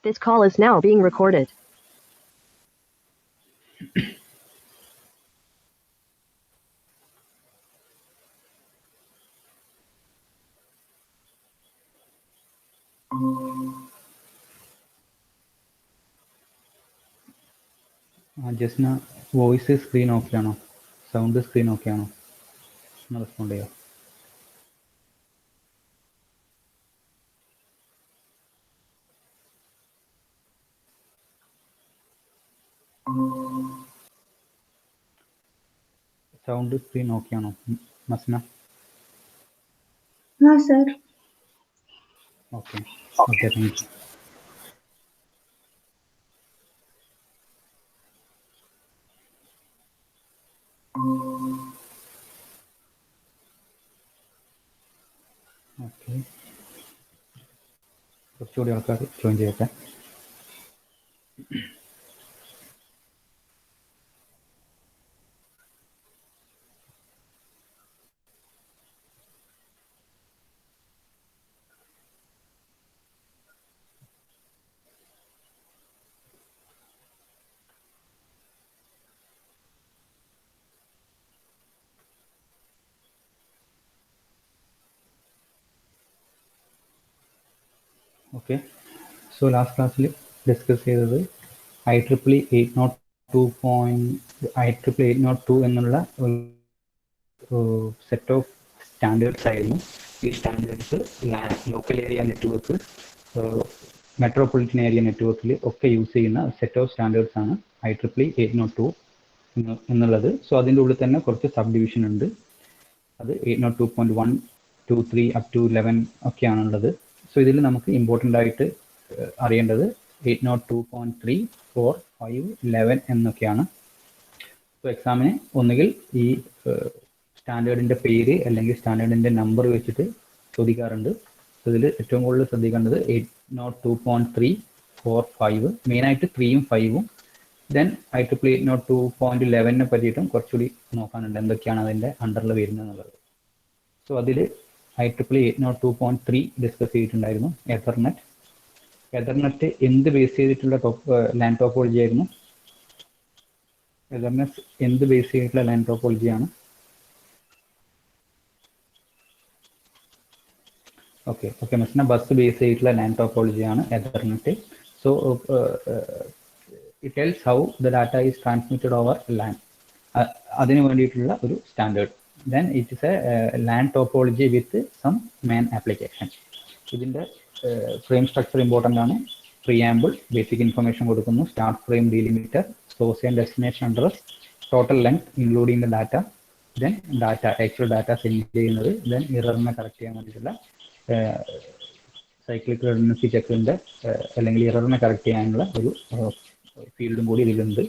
This call is now being recorded. Jasna voice screen okay ആണോ? Sound screen okay ആണോ? ഒന്ന് respond ചെയ്യാം. Sound screen okay ആണോ Masna? Sir. Okay okay, thank you. Okay, കുറച്ചുകൂടി ആൾക്കാർ join ചെയ്യട്ടെ. ഓക്കെ, സോ ലാസ്റ്റ് ക്ലാസ്സിൽ ഡിസ്കസ് ചെയ്തത് IEEE 802 എന്നുള്ള സെറ്റ് ഓഫ് സ്റ്റാൻഡേർഡ്സ് ആയിരുന്നു. ഈ standards local area network, metropolitan area നെറ്റ്വർക്കിൽ ഒക്കെ യൂസ് ചെയ്യുന്ന സെറ്റ് ഓഫ് സ്റ്റാൻഡേർഡ്സ് ആണ് IEEE 802 എന്നുള്ളത്. സോ അതിൻ്റെ ഉള്ളിൽ തന്നെ കുറച്ച് സബ് ഡിവിഷൻ ഉണ്ട്. അത് 802.1, 2, 3 അപ് ടു 11 ഒക്കെയാണുള്ളത്. സോ ഇതിൽ നമുക്ക് ഇമ്പോർട്ടൻ്റ് ആയിട്ട് അറിയേണ്ടത് 802.3, 4, 5, 11 എന്നൊക്കെയാണ്. സോ എക്സാമിന് ഒന്നുകിൽ ഈ സ്റ്റാൻഡേർഡിൻ്റെ പേര് അല്ലെങ്കിൽ സ്റ്റാൻഡേർഡിൻ്റെ നമ്പർ വെച്ചിട്ട് ചോദിക്കാറുണ്ട്. സോ ഇതിൽ ഏറ്റവും കൂടുതൽ ശ്രദ്ധിക്കേണ്ടത് 802.3, 4, 5, മെയിനായിട്ട് 3ഉം 5ഉം. ദെൻ IEEE 802.11 പറ്റിയിട്ടും കുറച്ചുകൂടി നോക്കാനുണ്ട്, എന്തൊക്കെയാണ് അതിൻ്റെ അണ്ടറിൽ വരുന്നത് എന്നുള്ളത്. സോ അതിൽ IEEE 802.3 ഡിസ്കസ് ചെയ്തിട്ടുണ്ടായിരുന്നു. എതർനെറ്റ് എന്ത് ബേസ് ചെയ്തിട്ടുള്ള ലാൻ ടോപ്പോളജി ആയിരുന്നു? എതർനെറ്റ് എന്ത് ബേസ് ചെയ്തിട്ടുള്ള ലാൻ ടോപ്പോളജിയാണ്? ഓക്കെ ഓക്കെ മെസ്സിന, ബസ് ബേസ് ചെയ്തിട്ടുള്ള ലാൻ ടോപ്പോളജിയാണ് ethernet. So it tells how the data is transmitted over LAN, അതിന് വേണ്ടിയിട്ടുള്ള ഒരു standard. Then it is a LAN topology with some main application. ഇതിൻ്റെ ഫ്രെയിം സ്ട്രക്ചർ ഇമ്പോർട്ടൻ്റ് ആണ്. Preamble, basic information കൊടുക്കുന്നു, start frame, ഡീലിമിറ്റർ, source and destination address, total length including the data, then data actual data send ചെയ്യുന്നത്, then ഇററിനെ correct ചെയ്യാൻ വേണ്ടിയിട്ടുള്ള cyclic redundancy ചെക്കിൻ്റെ അല്ലെങ്കിൽ ഇററിനെ correct ചെയ്യാനുള്ള ഒരു ഫീൽഡും കൂടി ഇതിലുണ്ട്.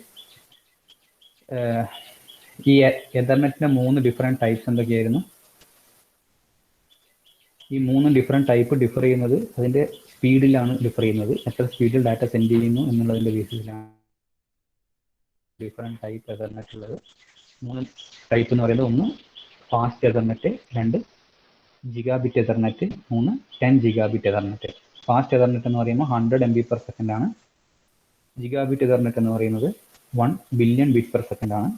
ഈ എതർനെറ്റിൻ്റെ 3 ഡിഫറെൻറ്റ് ടൈപ്സ് എന്തൊക്കെയായിരുന്നു? ഈ 3 ഡിഫറെൻറ്റ് ടൈപ്പ് ഡിഫർ ചെയ്യുന്നത് അതിൻ്റെ സ്പീഡിലാണ് ഡിഫർ ചെയ്യുന്നത്. എത്ര സ്പീഡിൽ ഡാറ്റ സെൻഡ് ചെയ്യുന്നു എന്നുള്ളതിൻ്റെ ബേസിസിലാണ് ഡിഫറെൻറ്റ് ടൈപ്പ് എതർനെറ്റ് ഉള്ളത്. 3 ടൈപ്പ് എന്ന് പറയുന്നത്: 1 fast Ethernet, 2 gigabit Ethernet, 3 10 gigabit Ethernet. Fast Ethernet എന്ന് പറയുമ്പോൾ 100 MB/s ആണ്. ജിഗാബിറ്റ് എതർനെറ്റ് എന്ന് പറയുന്നത് 1 ബില്യൺ ബിറ്റ്/s ആണ്.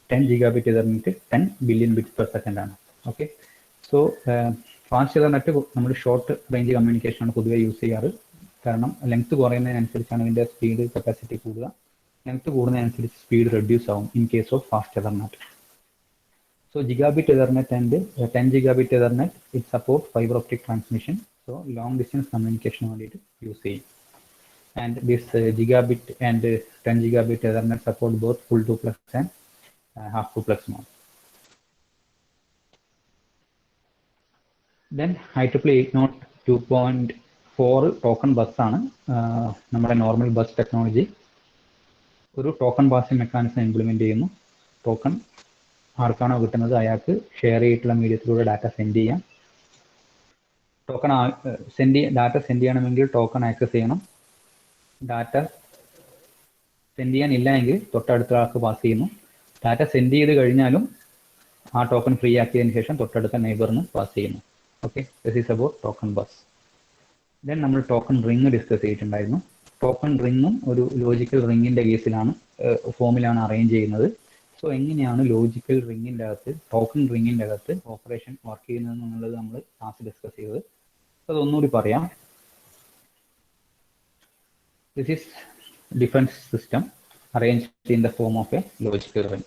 10 gigabit Ethernet 10 billion bits/s ആണ്. ഓക്കെ, സോ ഫാസ്റ്റ് എതർനെറ്റ് നമ്മൾ ഷോർട്ട് റേഞ്ച് കമ്മ്യൂണിക്കേഷൻ ആണ് പൊതുവെ യൂസ് ചെയ്യാറ്. കാരണം ലെങ്ത് കുറയുന്നതിനനുസരിച്ചാണ് ഇതിൻ്റെ സ്പീഡ് കപ്പാസിറ്റി കൂടുക. ലെങ്ത് കൂടുന്നതിനനുസരിച്ച് സ്പീഡ് റെഡ്യൂസ് ആവും in case of fast Ethernet. So gigabit Ethernet and 10 gigabit Ethernet it support fibre optic transmission. So long distance കമ്മ്യൂണിക്കേഷന് വേണ്ടിയിട്ട് യൂസ് ചെയ്യും. And this gigabit and 10 gigabit Ethernet support both full duplex and half duplex mode. Then IEEE 802.4 token bus ആണ് നമ്മുടെ normal bus technology. ഒരു token passing mechanism implement ചെയ്യുന്നു. Token ആർക്കാണോ കിട്ടുന്നത് അയാൾക്ക് ഷെയർ ചെയ്തിട്ടുള്ള മീഡിയത്തിലൂടെ ഡാറ്റ സെൻഡ് ചെയ്യാം. ടോക്കൺ ഡാറ്റ സെൻഡ് ചെയ്യണമെങ്കിൽ ടോക്കൺ ആക്സസ് ചെയ്യണം. ഡാറ്റ സെൻഡ് ചെയ്യാനില്ല എങ്കിൽ തൊട്ടടുത്ത ആൾക്ക് പാസ് ചെയ്യുന്നു. ഡാറ്റ സെൻഡ് ചെയ്ത് കഴിഞ്ഞാലും ആ ടോക്കൺ ഫ്രീ ആക്കിയതിന് ശേഷം തൊട്ടടുത്ത നെയ്ബറിന് പാസ് ചെയ്യുന്നു. Okay, this is about token bus. Then നമ്മൾ ടോക്കൺ റിംഗ് ഡിസ്കസ് ചെയ്തിട്ടുണ്ടായിരുന്നു. ടോക്കൺ റിങ്ങും ഒരു ലോജിക്കൽ റിങ്ങിന്റെ കേസിലാണ് ഫോമിലാണ് അറേഞ്ച് ചെയ്യുന്നത്. സോ എങ്ങനെയാണ് ലോജിക്കൽ റിങ്ങിന്റെ അകത്ത് ടോക്കൺ റിങ്ങിന്റെ അകത്ത് ഓപ്പറേഷൻ വർക്ക് ചെയ്യുന്നത് എന്നുള്ളത് നമ്മൾ ക്ലാസ് ഡിസ്കസ് ചെയ്തത്. അതൊന്നുകൂടി പറയാം. This is defense system arranged in the form of a logical ring.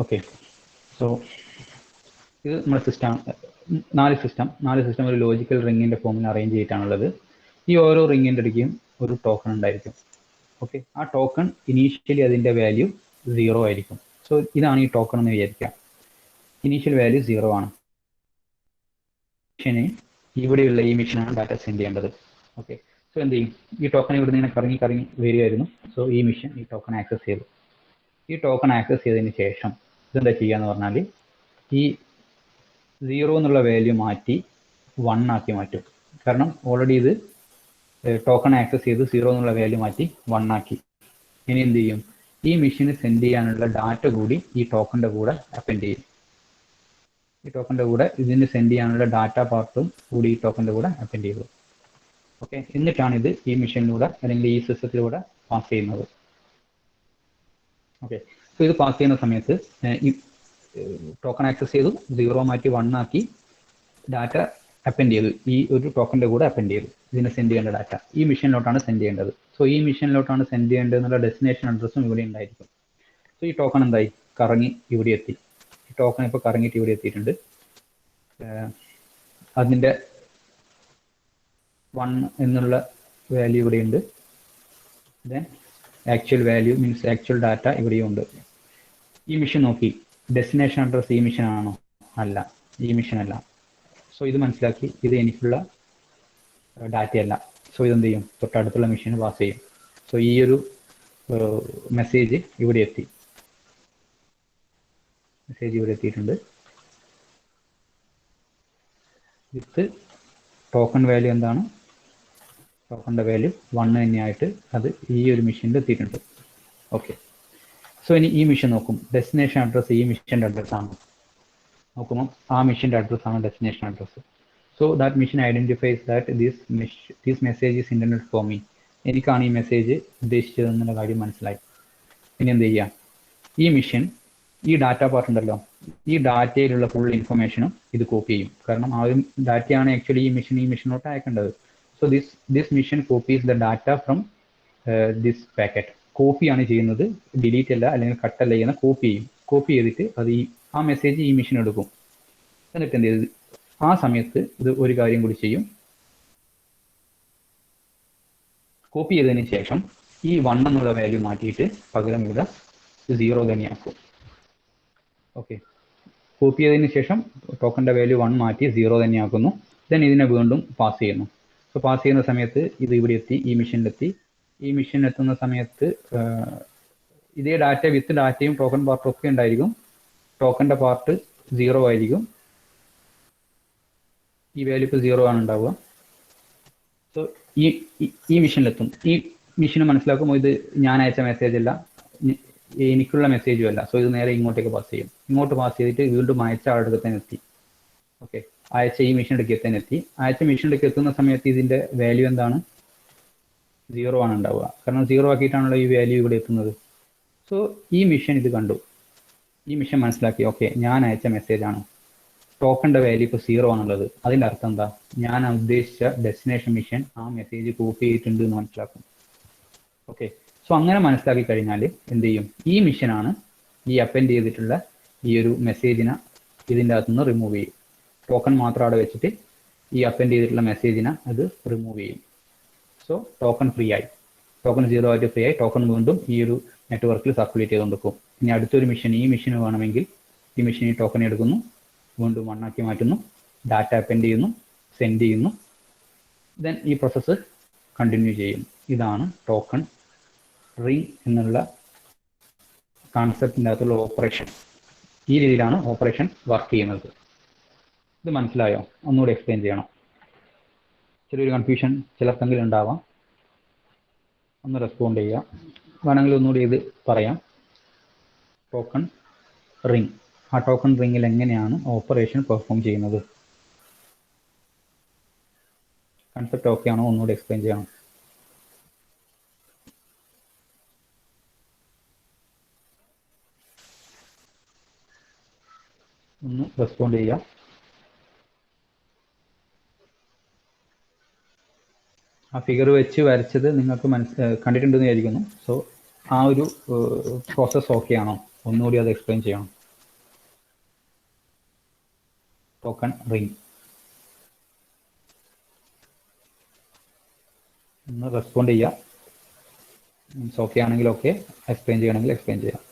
Okay, so ഇത് നമ്മുടെ സിസ്റ്റം നാല് സിസ്റ്റം ഒരു ലോജിക്കൽ റിങ്ങിന്റെ ഫോമിൽ അറേഞ്ച് ചെയ്തിട്ടാണുള്ളത്. ഈ ഓരോ റിങ്ങിന്റെ ഇടയ്ക്കും ഒരു ടോക്കൺ ഉണ്ടായിരിക്കും. ഓക്കെ, ആ ടോക്കൺ ഇനീഷ്യലി അതിന്റെ വാല്യൂ 0 ആയിരിക്കും. സോ ഇതാണ് ഈ ടോക്കൺ എന്ന് വിചാരിക്കാം. ഇനീഷ്യൽ വാല്യൂ 0 ആണ്. ഇവിടെയുള്ള ഈ മെഷീനാണ് ഡാറ്റ സെൻഡ് ചെയ്യേണ്ടത്. ഓക്കെ, സോ എന്ത് ചെയ്യും? ഈ ടോക്കൺ ഇവിടെ നിന്ന് കറങ്ങി വരികയായിരുന്നു. സോ ഈ മെഷീൻ ഈ ടോക്കൺ ആക്സസ് ചെയ്തു. ഈ ടോക്കൺ ആക്സസ് ചെയ്തതിന് ശേഷം ഇതെന്താ ചെയ്യാന്ന് പറഞ്ഞാൽ ഈ 0 എന്നുള്ള വാല്യൂ മാറ്റി 1 ആക്കി മാറ്റും. കാരണം ഓൾറെഡി ഇത് ടോക്കൺ ആക്സസ് ചെയ്ത് 0 എന്നുള്ള വാല്യൂ മാറ്റി 1 ആക്കി. ഇനി എന്ത് ചെയ്യും? ഈ മെഷീന് സെൻഡ് ചെയ്യാനുള്ള ഡാറ്റ കൂടി ഈ ടോക്കണിന്റെ കൂടെ അപ്പൻഡ് ചെയ്യും. ഈ ടോക്കണിന്റെ കൂടെ ഇതിന് സെൻഡ് ചെയ്യാനുള്ള ഡാറ്റ പാർട്ടും കൂടി ഈ ടോക്കണിന്റെ കൂടെ അപ്പൻഡ് ചെയ്തു. ഓക്കെ, എന്നിട്ടാണ് ഇത് ഈ മെഷീനിലൂടെ അല്ലെങ്കിൽ ഈ സിസ്റ്റത്തിലൂടെ പാസ് ചെയ്യുന്നത്. ഓക്കെ, സോ ഇത് പാസ് ചെയ്യുന്ന സമയത്ത് ഈ ടോക്കൺ ആക്സസ് ചെയ്തു, 0 മാറ്റി 1 ആക്കി, ഡാറ്റ അപ്പൻഡ് ചെയ്തു. ഈ ഒരു ടോക്കണിന്റെ കൂടെ അപ്പൻഡ് ചെയ്തു. ഇതിന് സെൻഡ് ചെയ്യേണ്ട ഡാറ്റ ഈ മെഷീനിലോട്ടാണ് സെൻഡ് ചെയ്യേണ്ടത്. സോ ഈ മെഷീനിലോട്ടാണ് സെൻഡ് ചെയ്യേണ്ടത് എന്നുള്ള ഡെസ്റ്റിനേഷൻ അഡ്രസ്സും ഇവിടെ ഉണ്ടായിരിക്കും. സോ ഈ ടോക്കൺ എന്തായി? കറങ്ങി ഇവിടെ എത്തി. ഈ ടോക്കൺ ഇപ്പോൾ കറങ്ങിയിട്ട് ഇവിടെ എത്തിയിട്ടുണ്ട്. അതിൻ്റെ 1 എന്നുള്ള വാല്യൂ ഇവിടെയുണ്ട്. Then actual value means actual data ഇവിടെയും ഉണ്ട്. ഈ മെഷീൻ നോക്കി, ഡെസ്റ്റിനേഷൻ അഡ്രസ് ഈ മെഷീൻ ആണോ? അല്ല, ഈ മെഷീൻ അല്ല. സോ ഇത് മനസ്സിലാക്കി, ഇത് എനിക്കുള്ള ഡാറ്റയല്ല. സോ ഇതെന്ത് ചെയ്യും? തൊട്ടടുത്തുള്ള മെഷീന് പാസ് ചെയ്യും. സോ ഈ ഒരു മെസ്സേജ് ഇവിടെ എത്തി. മെസ്സേജ് ഇവിടെ എത്തിയിട്ടുണ്ട്. വിത്ത് ടോക്കൺ വാല്യൂ എന്താണ്? ടോക്കണിന്റെ വാല്യൂ 1 തന്നെയായിട്ട് അത് ഈ ഒരു മെഷീനിൽ എത്തിയിട്ടുണ്ട്. ഓക്കെ, സോ ഇനി ഈ മെഷീൻ നോക്കും. ഡെസ്റ്റിനേഷൻ അഡ്രസ് ഈ മെഷീൻ്റെ അഡ്രസ്സാണ്. നോക്കുമ്പോൾ ആ മെഷീൻ്റെ അഡ്രസ്സാണ് destination address. So that machine identifies that this message is internet for me. എനിക്കാണ് ഈ മെസ്സേജ് ഉദ്ദേശിച്ചത് എന്നുള്ള കാര്യം മനസ്സിലായി. ഇനി എന്ത് ചെയ്യാം? ഈ മെഷീൻ ഈ ഡാറ്റ പാർട്ട് ഉണ്ടല്ലോ, ഈ ഡാറ്റയിലുള്ള ഫുൾ ഇൻഫർമേഷനും ഇത് കോപ്പി ചെയ്യും. കാരണം ആ ഒരു ഡാറ്റയാണ് ആക്ച്വലി ഈ മെഷീനോട്ട് അയക്കേണ്ടത്. So this machine copies the data from this packet. കോപ്പിയാണ് ചെയ്യുന്നത്, ഡിലീറ്റ് അല്ല അല്ലെങ്കിൽ കട്ടല്ല ചെയ്യുന്ന, കോപ്പി ചെയ്യും. കോപ്പി ചെയ്തിട്ട് അത് ആ മെസ്സേജ് ഈ മെഷീൻ എടുക്കും. എന്നിട്ട് എന്ത് ചെയ്ത് ആ സമയത്ത് ഇത് ഒരു കാര്യം കൂടി ചെയ്യും. കോപ്പി ചെയ്തതിന് ശേഷം ഈ 1 എന്നുള്ള വാല്യൂ മാറ്റിയിട്ട് പകരം ഇവിടെ 0 തന്നെയാക്കും. ഓക്കെ, കോപ്പി ചെയ്തതിന് ശേഷം ടോക്കണിന്റെ വാല്യൂ 1 മാറ്റി 0 തന്നെയാക്കുന്നു. ദെൻ ഇതിനെ വീണ്ടും പാസ് ചെയ്യുന്നു. സോ പാസ് ചെയ്യുന്ന സമയത്ത് ഇത് ഇവിടെ എത്തി, ഈ മെഷീനിലെത്തി. ഈ മെഷീൻ എത്തുന്ന സമയത്ത് ഇതേ ഡാറ്റ വിത്ത് ഡാറ്റയും ടോക്കൺ പാർട്ടും ഒക്കെ ഉണ്ടായിരിക്കും. ടോക്കണിന്റെ പാർട്ട് 0 ആയിരിക്കും. ഈ വാല്യൂ ഇപ്പോൾ 0 ആണ് ഉണ്ടാവുക. സോ ഈ മെഷീനിലെത്തും. ഈ മെഷീന് മനസ്സിലാക്കുമ്പോൾ ഇത് ഞാൻ അയച്ച മെസ്സേജ് അല്ല, എനിക്കുള്ള മെസ്സേജും അല്ല. സോ ഇത് നേരെ ഇങ്ങോട്ടേക്ക് പാസ് ചെയ്യും. ഇങ്ങോട്ട് പാസ് ചെയ്തിട്ട് വീണ്ടും അയച്ച ആളുടെ തന്നെ എത്തി. ഓക്കെ, അയച്ച ഈ മെഷീൻ ഇടയ്ക്ക് തന്നെ എത്തി. അയച്ച മെഷീൻ ഇടയ്ക്ക് എത്തുന്ന സമയത്ത് ഇതിന്റെ വാല്യൂ എന്താണ്? 0 ആണ് ഉണ്ടാവുക. കാരണം 0 ആക്കിയിട്ടാണല്ലോ ഈ വാല്യൂ ഇവിടെ എത്തുന്നത്. സോ ഈ മെഷീൻ ഇത് കണ്ടു. ഈ മെഷീൻ മനസ്സിലാക്കി, ഓക്കെ ഞാൻ അയച്ച മെസ്സേജ് ആണ്, ടോക്കണിന്റെ വാല്യൂ ഇപ്പോൾ 0 ആണുള്ളത്. അതിൻ്റെ അർത്ഥം എന്താ? ഞാൻ ഉദ്ദേശിച്ച ഡെസ്റ്റിനേഷൻ മെഷീൻ ആ മെസ്സേജ് കോപ്പി ചെയ്തിട്ടുണ്ട് എന്ന് മനസ്സിലാക്കും. ഓക്കെ, സോ അങ്ങനെ മനസ്സിലാക്കി കഴിഞ്ഞാൽ എന്ത് ചെയ്യും? ഈ മെഷീനാണ് ഈ അപ്പൻഡ് ചെയ്തിട്ടുള്ള ഈ ഒരു മെസ്സേജിനെ ഇതിൻ്റെ അകത്തു നിന്ന് റിമൂവ് ചെയ്യും. ടോക്കൺ മാത്രം അവിടെ വെച്ചിട്ട് ഈ അപ്പൻഡ് ചെയ്തിട്ടുള്ള മെസ്സേജിനെ അത് റിമൂവ് ചെയ്യും. സോ ടോക്കൺ ഫ്രീ ആയി, ടോക്കൺ 0 ആയിട്ട് ഫ്രീ ആയി. ടോക്കൺ വീണ്ടും ഈ ഒരു നെറ്റ്വർക്കിൽ സർക്കുലേറ്റ് ചെയ്തുകൊണ്ടിരിക്കും. ഇനി അടുത്തൊരു മെഷീൻ, ഈ മെഷീന് വേണമെങ്കിൽ ഈ മെഷീൻ ഈ ടോക്കൺ എടുക്കുന്നു, വീണ്ടും 1 ആക്കി മാറ്റുന്നു, ഡാറ്റ അപ്പൻഡ് ചെയ്യുന്നു, സെൻഡ് ചെയ്യുന്നു. ദെൻ ഈ പ്രോസസ്സ് കണ്ടിന്യൂ ചെയ്യും. ഇതാണ് ടോക്കൺ റിംഗ് എന്നുള്ള കോൺസെപ്റ്റിൻ്റെ അകത്തുള്ള ഓപ്പറേഷൻ. ഈ രീതിയിലാണ് ഓപ്പറേഷൻ വർക്ക് ചെയ്യുന്നത്. ഇത് മനസ്സിലായോ? ഒന്നുകൂടി എക്സ്പ്ലെയിൻ ചെയ്യണം. ചെറിയൊരു കൺഫ്യൂഷൻ ചിലർക്കെങ്കിലും ഉണ്ടാവാം. ഒന്ന് റെസ്പോണ്ട് ചെയ്യുക. വേണമെങ്കിൽ ഒന്നുകൂടി ഇത് പറയാം. ടോക്കൺ റിംഗ്, ആ ടോക്കൺ റിംഗിൽ എങ്ങനെയാണ് ഓപ്പറേഷൻ പെർഫോം ചെയ്യുന്നത്? കൺസെപ്റ്റ് ഓക്കെ ആണോ ഒന്നുകൂടി എക്സ്പ്ലെയിൻ ചെയ്യണം. ഒന്ന് റെസ്പോണ്ട് ചെയ്യാം. ആ ഫിഗർ വെച്ച് വരച്ചത് നിങ്ങൾക്ക് കണ്ടിട്ടുണ്ടെന്ന് വിചാരിക്കുന്നു. സോ ആ ഒരു പ്രോസസ്സ് ഓക്കെ ആണോ ഒന്നുകൂടി അത് എക്സ്പ്ലെയിൻ ചെയ്യണം. ടോക്കൺ റിംഗ് ഒന്ന് റെസ്പോണ്ട് ചെയ്യാം. മീൻസ് ഓക്കെ ആണെങ്കിൽ ഓക്കെ, എക്സ്പ്ലെയിൻ ചെയ്യണമെങ്കിൽ എക്സ്പ്ലെയിൻ ചെയ്യാം.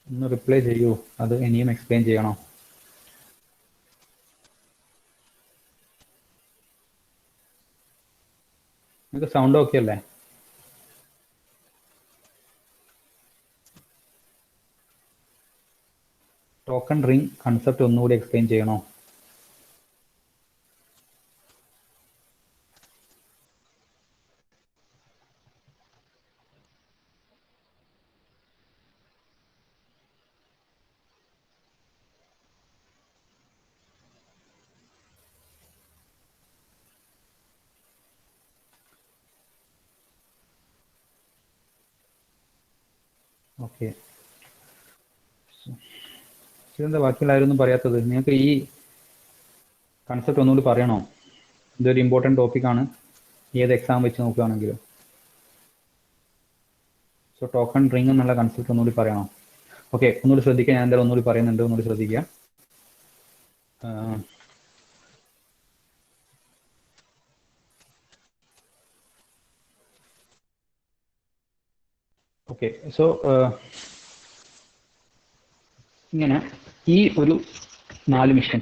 ഒന്ന് റിപ്ലൈ ചെയ്യൂ, അത് ഇനിയും എക്സ്പ്ലെയിൻ ചെയ്യണോ? നിങ്ങൾക്ക് സൗണ്ട് ഓക്കെ അല്ലേ? ടോക്കൺ റിംഗ് കൺസെപ്റ്റ് ഒന്നുകൂടി എക്സ്പ്ലെയിൻ ചെയ്യണോ? ഓക്കെ, ഇതെന്താ ബാക്കിയുള്ള ആരൊന്നും പറയാത്തത്? നിങ്ങൾക്ക് ഈ കൺസെപ്റ്റ് ഒന്നുകൂടി പറയണോ? ഇതൊരു ഇമ്പോർട്ടൻറ്റ് ടോപ്പിക്കാണ്, ഏത് എക്സാം വെച്ച് നോക്കുകയാണെങ്കിലും. സോ ടോക്കൺ റിംഗ് എന്നുള്ള കൺസെപ്റ്റ് ഒന്നുകൂടി പറയണോ? ഓക്കെ, ഒന്നുകൂടി ശ്രദ്ധിക്കുക. ഞാൻ എന്തായാലും ഒന്നുകൂടി പറയുന്നുണ്ട്, ഒന്നുകൂടി ശ്രദ്ധിക്കുക. ഓക്കെ, സോ ഇങ്ങനെ ഈ ഒരു 4 മിഷൻ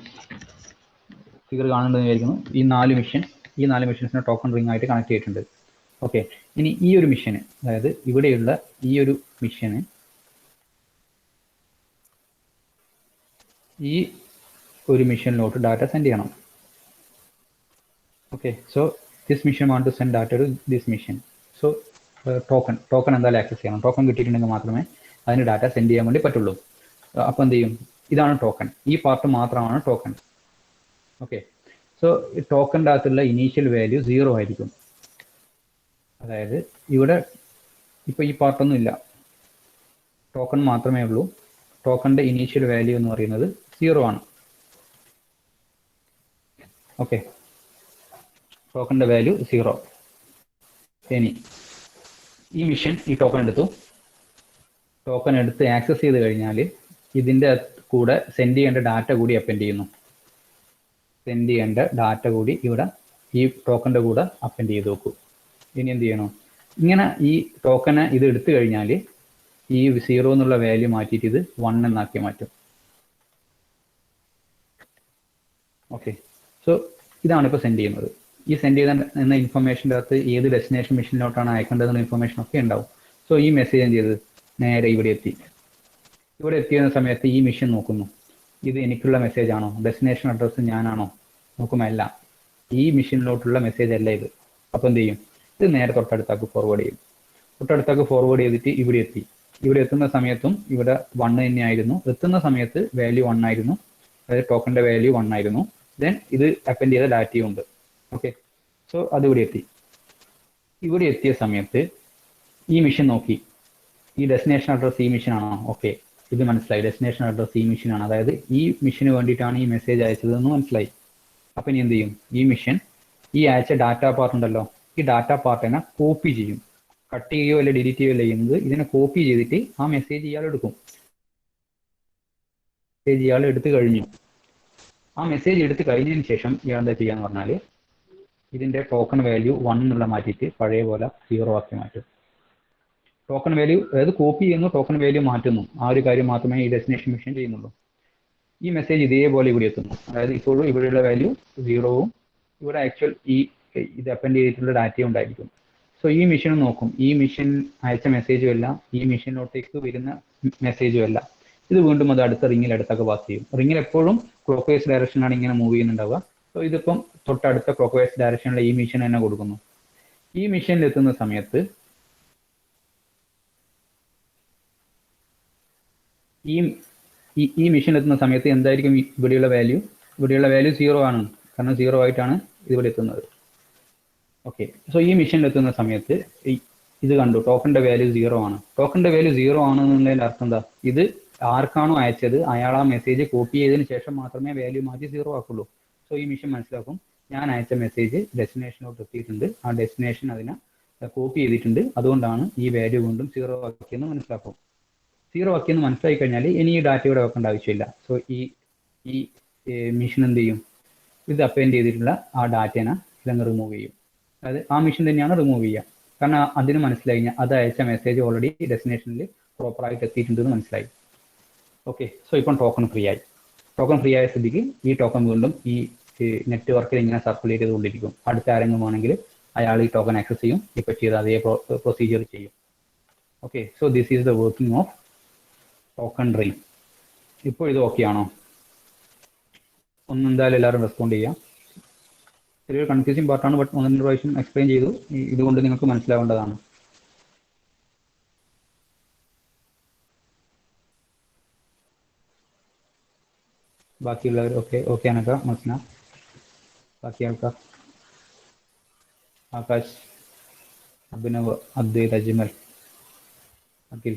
ഫിഗർ കാണുന്നുണ്ടെന്ന് വിചാരിക്കുന്നു. ഈ 4 മിഷൻസിനെ ടോക്കൺ റിംഗ് ആയിട്ട് കണക്ട് ചെയ്തിട്ടുണ്ട്. ഓക്കെ, ഇനി ഈ ഒരു മിഷന്, അതായത് ഇവിടെയുള്ള ഈ ഒരു മിഷന് ഈ ഒരു മിഷനിലോട്ട് ഡാറ്റ സെൻഡ് ചെയ്യണം. Okay, so this machine want to send data to this machine. So token എന്തായാലും ആക്സസ് ചെയ്യണം. ടോക്കൺ കിട്ടിയിട്ടുണ്ടെങ്കിൽ മാത്രമേ അതിന് ഡാറ്റ സെൻഡ് ചെയ്യാൻ വേണ്ടി പറ്റുള്ളൂ. അപ്പോൾ എന്ത് ചെയ്യും? ഇതാണ് ടോക്കൺ, ഈ പാർട്ട് മാത്രമാണ് ടോക്കൺ. ഓക്കെ, സോ ടോക്കണിൻ്റെ അകത്തുള്ള ഇനീഷ്യൽ വാല്യൂ 0 ആയിരിക്കും. അതായത് ഇവിടെ ഇപ്പോൾ ഈ പാർട്ടൊന്നും ഇല്ല, ടോക്കൺ മാത്രമേ ഉള്ളൂ. ടോക്കണിൻ്റെ ഇനീഷ്യൽ വാല്യൂ എന്ന് പറയുന്നത് 0 ആണ്. ഓക്കെ, ടോക്കണിൻ്റെ വാല്യൂ 0. ഇനി ഈ മിഷൻ ഈ ടോക്കൺ എടുത്ത് ആക്സസ് ചെയ്ത് കഴിഞ്ഞാൽ ഇതിൻ്റെ കൂടെ സെൻഡ് ചെയ്യേണ്ട ഡാറ്റ കൂടി അപ്പെൻഡ് ചെയ്യുന്നു. സെൻഡ് ചെയ്യേണ്ട ഡാറ്റ കൂടി ഇവിടെ ഈ ടോക്കണിൻ്റെ കൂടെ അപ്പെൻഡ് ചെയ്ത് വെക്കും. ഇനി എന്ത് ചെയ്യണം? ഇങ്ങനെ ഈ ടോക്കനെ ഇത് എടുത്തു കഴിഞ്ഞാൽ ഈ 0 എന്നുള്ള വാല്യൂ മാറ്റിയിട്ട് ഇത് 1 എന്നാക്കി മാറ്റും. ഓക്കെ, സോ ഇതാണ് ഇപ്പോൾ സെൻഡ് ചെയ്യുന്നത്. ഈ സെൻഡ് ചെയ്ത എന്ന ഇൻഫർമേഷൻ്റെ അകത്ത് ഏത് ഡെസ്റ്റിനേഷൻ മിഷനിലോട്ടാണ് അയക്കേണ്ടതെന്ന ഇൻഫർമേഷൻ ഒക്കെ ഉണ്ടാവും. സോ ഈ മെസ്സേജ് എന്ത് ചെയ്ത് നേരെ ഇവിടെ എത്തി. ഇവിടെ എത്തിയ സമയത്ത് ഈ മിഷൻ നോക്കുന്നു, ഇത് എനിക്കുള്ള മെസ്സേജ് ആണോ, ഡെസ്റ്റിനേഷൻ അഡ്രസ്സ് ഞാനാണോ? നോക്കുമ്പോൾ അല്ല, ഈ മിഷനിലോട്ടുള്ള മെസ്സേജ് അല്ല ഇത്. അപ്പോൾ എന്ത് ചെയ്യും? ഇത് നേരെ തൊട്ടടുത്താക്ക് ഫോർവേഡ് ചെയ്യും. തൊട്ടടുത്താക്ക് ഫോർവേഡ് ചെയ്തിട്ട് ഇവിടെ എത്തി. ഇവിടെ എത്തുന്ന സമയത്തും ഇവിടെ 1 തന്നെയായിരുന്നു. എത്തുന്ന സമയത്ത് വാല്യൂ 1 ആയിരുന്നു, അതായത് ടോക്കണിൻ്റെ വാല്യൂ 1 ആയിരുന്നു. ദെൻ ഇത് അപ്പെൻഡ് ചെയ്ത ഡാറ്റയും ഉണ്ട്. ഓക്കെ, സോ അത് ഇവിടെ എത്തി. ഇവിടെ എത്തിയ സമയത്ത് ഈ മിഷൻ നോക്കി, ഈ ഡെസ്റ്റിനേഷൻ അഡ്രസ്സ് ഈ മിഷൻ ആണോ? ഓക്കെ, ഇത് മനസ്സിലായി, ഡെസ്റ്റിനേഷൻ അഡ്രസ്സ് ഈ മിഷനാണ്, അതായത് ഈ മിഷന് വേണ്ടിയിട്ടാണ് ഈ മെസ്സേജ് അയച്ചതെന്ന് മനസ്സിലായി. അപ്പം ഇനി എന്ത് ചെയ്യും? ഈ മിഷൻ ഈ അയച്ച ഡാറ്റ പാർട്ട് ഉണ്ടല്ലോ, ഈ ഡാറ്റ പാർട്ടിനെ കോപ്പി ചെയ്യും. കട്ട് ചെയ്യുകയോ അല്ലെ ഡിലീറ്റ് ചെയ്യുകയോ അല്ല ചെയ്യുന്നത്, ഇതിനെ കോപ്പി ചെയ്തിട്ട് ആ മെസ്സേജ് ഇയാൾ എടുക്കും. മെസ്സേജ് ഇയാൾ എടുത്തു കഴിഞ്ഞു. ആ മെസ്സേജ് എടുത്ത് കഴിഞ്ഞതിന് ശേഷം ഇയാൾ എന്താ ചെയ്യാന്ന് പറഞ്ഞാൽ ഇതിൻ്റെ ടോക്കൺ വാല്യൂ 1 എന്നുള്ള മാറ്റിയിട്ട് പഴയ പോലെ 0 ആക്കി മാറ്റും. ടോക്കൺ വാല്യൂ, അതായത് കോപ്പി ചെയ്യുന്നു, ടോക്കൺ വാല്യൂ മാറ്റുന്നു. ആ ഒരു കാര്യം മാത്രമേ ഈ ഡെസ്റ്റിനേഷൻ മിഷൻ ചെയ്യുന്നുള്ളൂ. ഈ മെസ്സേജ് ഇതേപോലെ ഇവിടെ എത്തുന്നു, അതായത് ഇപ്പോഴും ഇവിടെയുള്ള വാല്യൂ 0ഉം ഇവിടെ ആക്ച്വൽ ഇത് അപ്പെൻഡ് ചെയ്തിട്ടുള്ള ഡാറ്റയും ഉണ്ടായിരിക്കും. സോ ഈ മിഷൻ നോക്കും, ഈ മിഷൻ അയച്ച മെസ്സേജും അല്ല, ഈ മിഷനിലോട്ടേക്ക് വരുന്ന മെസ്സേജും അല്ല. ഇത് വീണ്ടും അത് അടുത്ത റിങ്ങിൽ അടുത്തൊക്കെ പാസ് ചെയ്യും. റിങ്ങിൽ എപ്പോഴും ക്ലോക്ക് വൈസ് ഡയറക്ഷനിലാണ് ഇങ്ങനെ മൂവ് ചെയ്യുന്നുണ്ടാവുക. സോ ഇതിപ്പം തൊട്ടടുത്ത ക്ലോക്ക് വൈസ് ഡയറക്ഷനിൽ ഈ മിഷൻ തന്നെ കൊടുക്കുന്നു. ഈ മിഷനിൽ എത്തുന്ന സമയത്ത് ഈ മിഷൻ എത്തുന്ന സമയത്ത് എന്തായിരിക്കും ഇവിടെയുള്ള വാല്യൂ? ഇവിടെയുള്ള വാല്യൂ 0 ആണ്, കാരണം 0 ആയിട്ടാണ് ഇവിടെ എത്തുന്നത്. ഓക്കെ, സോ ഈ മിഷനിൽ എത്തുന്ന സമയത്ത് ഇത് കണ്ടു, ടോക്കണിന്റെ വാല്യൂ 0 ആണ്. ടോക്കണിന്റെ വാല്യൂ 0 ആണെന്നുള്ളതിന്റെ അർത്ഥം എന്താ? ഇത് ആർക്കാണോ അയച്ചത് അയാൾ ആ മെസ്സേജ് കോപ്പി ചെയ്തതിന് ശേഷം മാത്രമേ വാല്യൂ മാറ്റി 0 ആക്കുള്ളൂ. സോ ഈ മിഷൻ മനസ്സിലാക്കും, ഞാൻ അയച്ച മെസ്സേജ് ഡെസ്റ്റിനേഷനിലോട്ട് എത്തിയിട്ടുണ്ട്, ആ ഡെസ്റ്റിനേഷൻ അതിനെ കോപ്പി ചെയ്തിട്ടുണ്ട്, അതുകൊണ്ടാണ് ഈ വാല്യൂ വീണ്ടും 0 ആക്കിയെന്ന് മനസ്സിലാക്കും. 0 ആക്കിയെന്ന് മനസ്സിലാക്കി കഴിഞ്ഞാൽ ഇനി ഈ ഡാറ്റ ഇവിടെ വെക്കേണ്ട ആവശ്യമില്ല. സോ ഈ മിഷൻ എന്ത് ചെയ്യും? ഇത് അപ്പൻഡ് ചെയ്തിട്ടുള്ള ആ ഡാറ്റേനെ ഇതങ്ങ് റിമൂവ് ചെയ്യും. അതായത് ആ മിഷൻ തന്നെയാണ് റിമൂവ് ചെയ്യുക, കാരണം അതിന് മനസ്സിലായി കഴിഞ്ഞാൽ അത് അയച്ച മെസ്സേജ് ഓൾറെഡി ഡെസ്റ്റിനേഷനിൽ പ്രോപ്പറായിട്ട് എത്തിയിട്ടുണ്ടെന്ന് മനസ്സിലായി. ഓക്കെ, സോ ഇപ്പം ടോക്കൺ ഫ്രീ ആയി. ടോക്കൺ ഫ്രീ ആയ സ്ഥിതിക്ക് ഈ ടോക്കൺ വീണ്ടും ഈ നെറ്റ്വർക്കിൽ ഇങ്ങനെ സർക്കുലേറ്റ് ചെയ്തുകൊണ്ടിരിക്കും. അടുത്ത ആരെങ്കിലും ആണെങ്കിൽ അയാൾ ഈ ടോക്കൺ ആക്സസ് ചെയ്യും, ഇപ്പോൾ ചെയ്ത അതേ പ്രൊസീജിയർ ചെയ്യും. Okay, so this is the working of token ring. ഇപ്പോൾ ഇത് ഓക്കെ ആണോ? ഒന്ന് എന്തായാലും എല്ലാവരും റെസ്പോണ്ട് ചെയ്യാം. ചെറിയൊരു കൺഫ്യൂസിങ് പാർട്ടാണ്, ബട്ട് 1-2 പ്രാവശ്യം എക്സ്പ്ലെയിൻ ചെയ്തു, ഇതുകൊണ്ട് നിങ്ങൾക്ക് മനസ്സിലാവേണ്ടതാണ്. ബാക്കിയുള്ളവർ ഓക്കെ ആണൊക്കെ? മനസ്സിലാ? ബാക്കി ആൾക്കാർ? ആകാശ്, അഭിനവ്, അദ്വൈത്, അജ്മൽ, അഖിൽ.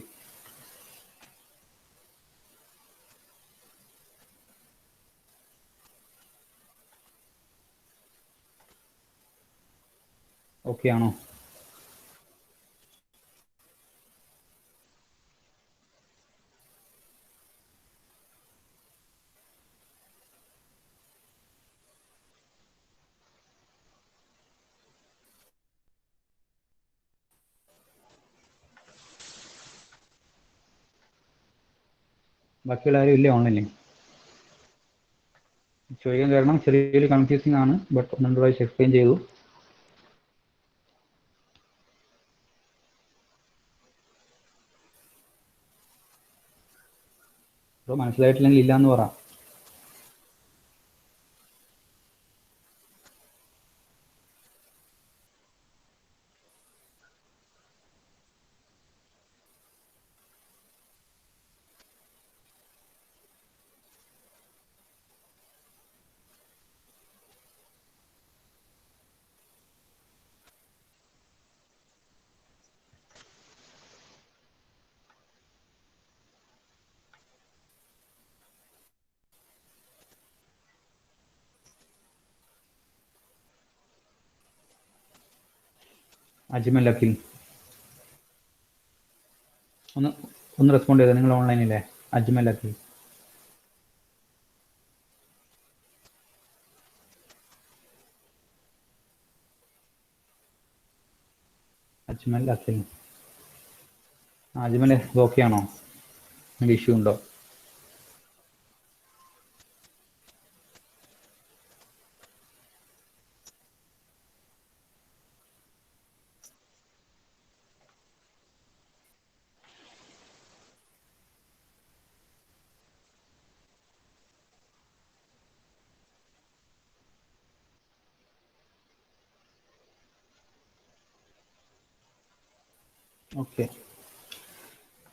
ഓക്കെ ആണോ? ബാക്കിയുള്ള ആരും ഇല്ലേ ഓൺലൈനിൽ? ചോദിക്കാൻ കാരണം ചെറിയൊരു കൺഫ്യൂസിങ് ആണ്, ബട്ട് 1-2 പ്രാവശ്യം എക്സ്പ്ലെയിൻ ചെയ്തു. അപ്പോൾ മനസ്സിലായിട്ടില്ലെങ്കിൽ ഇല്ല എന്ന് പറ. അജ്മൽ, അഖിൽ, ഒന്ന് റെസ്പോണ്ട് ചെയ്തോ. നിങ്ങൾ ഓൺലൈനില്ലേ? അജ്മൽ, അഖിൽ. അജ്മൽ, അഖിൽ. അജ്മൽ ഓക്കെ ആണോ? എന്തെങ്കിലും ഇഷ്യൂ ഉണ്ടോ?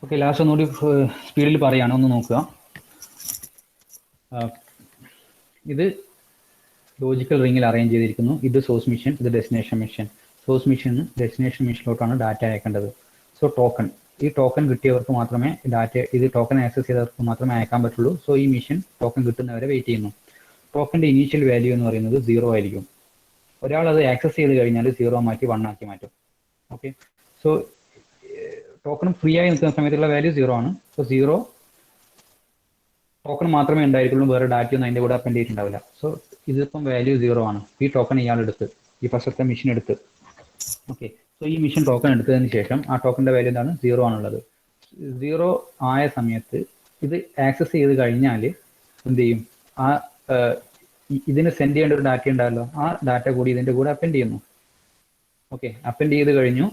ഓക്കെ, ലാസ്റ്റ് ഒന്നുകൂടി സ്പീഡിൽ പറയുകയാണ്, ഒന്ന് നോക്കുക. ഇത് ലോജിക്കൽ റിങ്ങിൽ അറേഞ്ച് ചെയ്തിരിക്കുന്നു. ഇത് സോഴ്സ് മിഷൻ, ഇത് ഡെസ്റ്റിനേഷൻ മിഷൻ. സോഴ്സ് മിഷന് ഡെസ്റ്റിനേഷൻ മിഷനിലോട്ടാണ് ഡാറ്റ അയക്കേണ്ടത്. സോ ടോക്കൺ, ഈ ടോക്കൺ കിട്ടിയവർക്ക് മാത്രമേ ഇത് ടോക്കൺ ആക്സസ് ചെയ്തവർക്ക് മാത്രമേ അയക്കാൻ പറ്റുള്ളൂ. സോ ഈ മിഷൻ ടോക്കൺ കിട്ടുന്നവരെ വെയിറ്റ് ചെയ്യുന്നു. ടോക്കൻ്റെ ഇനീഷ്യൽ വാല്യൂ എന്ന് പറയുന്നത് 0 ആയിരിക്കും. ഒരാൾ അത് ആക്സസ് ചെയ്ത് കഴിഞ്ഞാൽ 0 മാറ്റി 1 ആക്കി മാറ്റും. ഓക്കെ, സോ ടോക്കൺ ഫ്രീ ആയി നിൽക്കുന്ന സമയത്തുള്ള വാല്യൂ 0 ആണ്. സോ 0 ടോക്കൺ മാത്രമേ ഉണ്ടായിരിക്കുള്ളൂ, വേറെ ഡാറ്റയൊന്നും അതിൻ്റെ കൂടെ അപ്പൻഡ് ചെയ്തിട്ടുണ്ടാവില്ല. സോ ഇതിപ്പം വാല്യൂ 0 ആണ്. ഈ ടോക്കൺ ഇയാൾ എടുത്ത്, ഈ ഫസ്റ്റത്തെ മിഷൻ എടുത്ത്. ഓക്കെ, സോ ഈ മിഷൻ ടോക്കൺ എടുത്തതിന് ശേഷം ആ ടോക്കണിൻ്റെ വാല്യൂ എന്താണ്? 0 ആണുള്ളത്. 0 ആയ സമയത്ത് ഇത് ആക്സസ് ചെയ്ത് കഴിഞ്ഞാൽ എന്ത് ചെയ്യും? ആ ഇതിന് സെൻഡ് ചെയ്യേണ്ട ഒരു ഡാറ്റ ഉണ്ടാവല്ലോ, ആ ഡാറ്റ കൂടി ഇതിൻ്റെ കൂടെ അപ്പൻഡ് ചെയ്യുന്നു. ഓക്കെ, അപ്പൻഡ് ചെയ്ത് കഴിഞ്ഞു.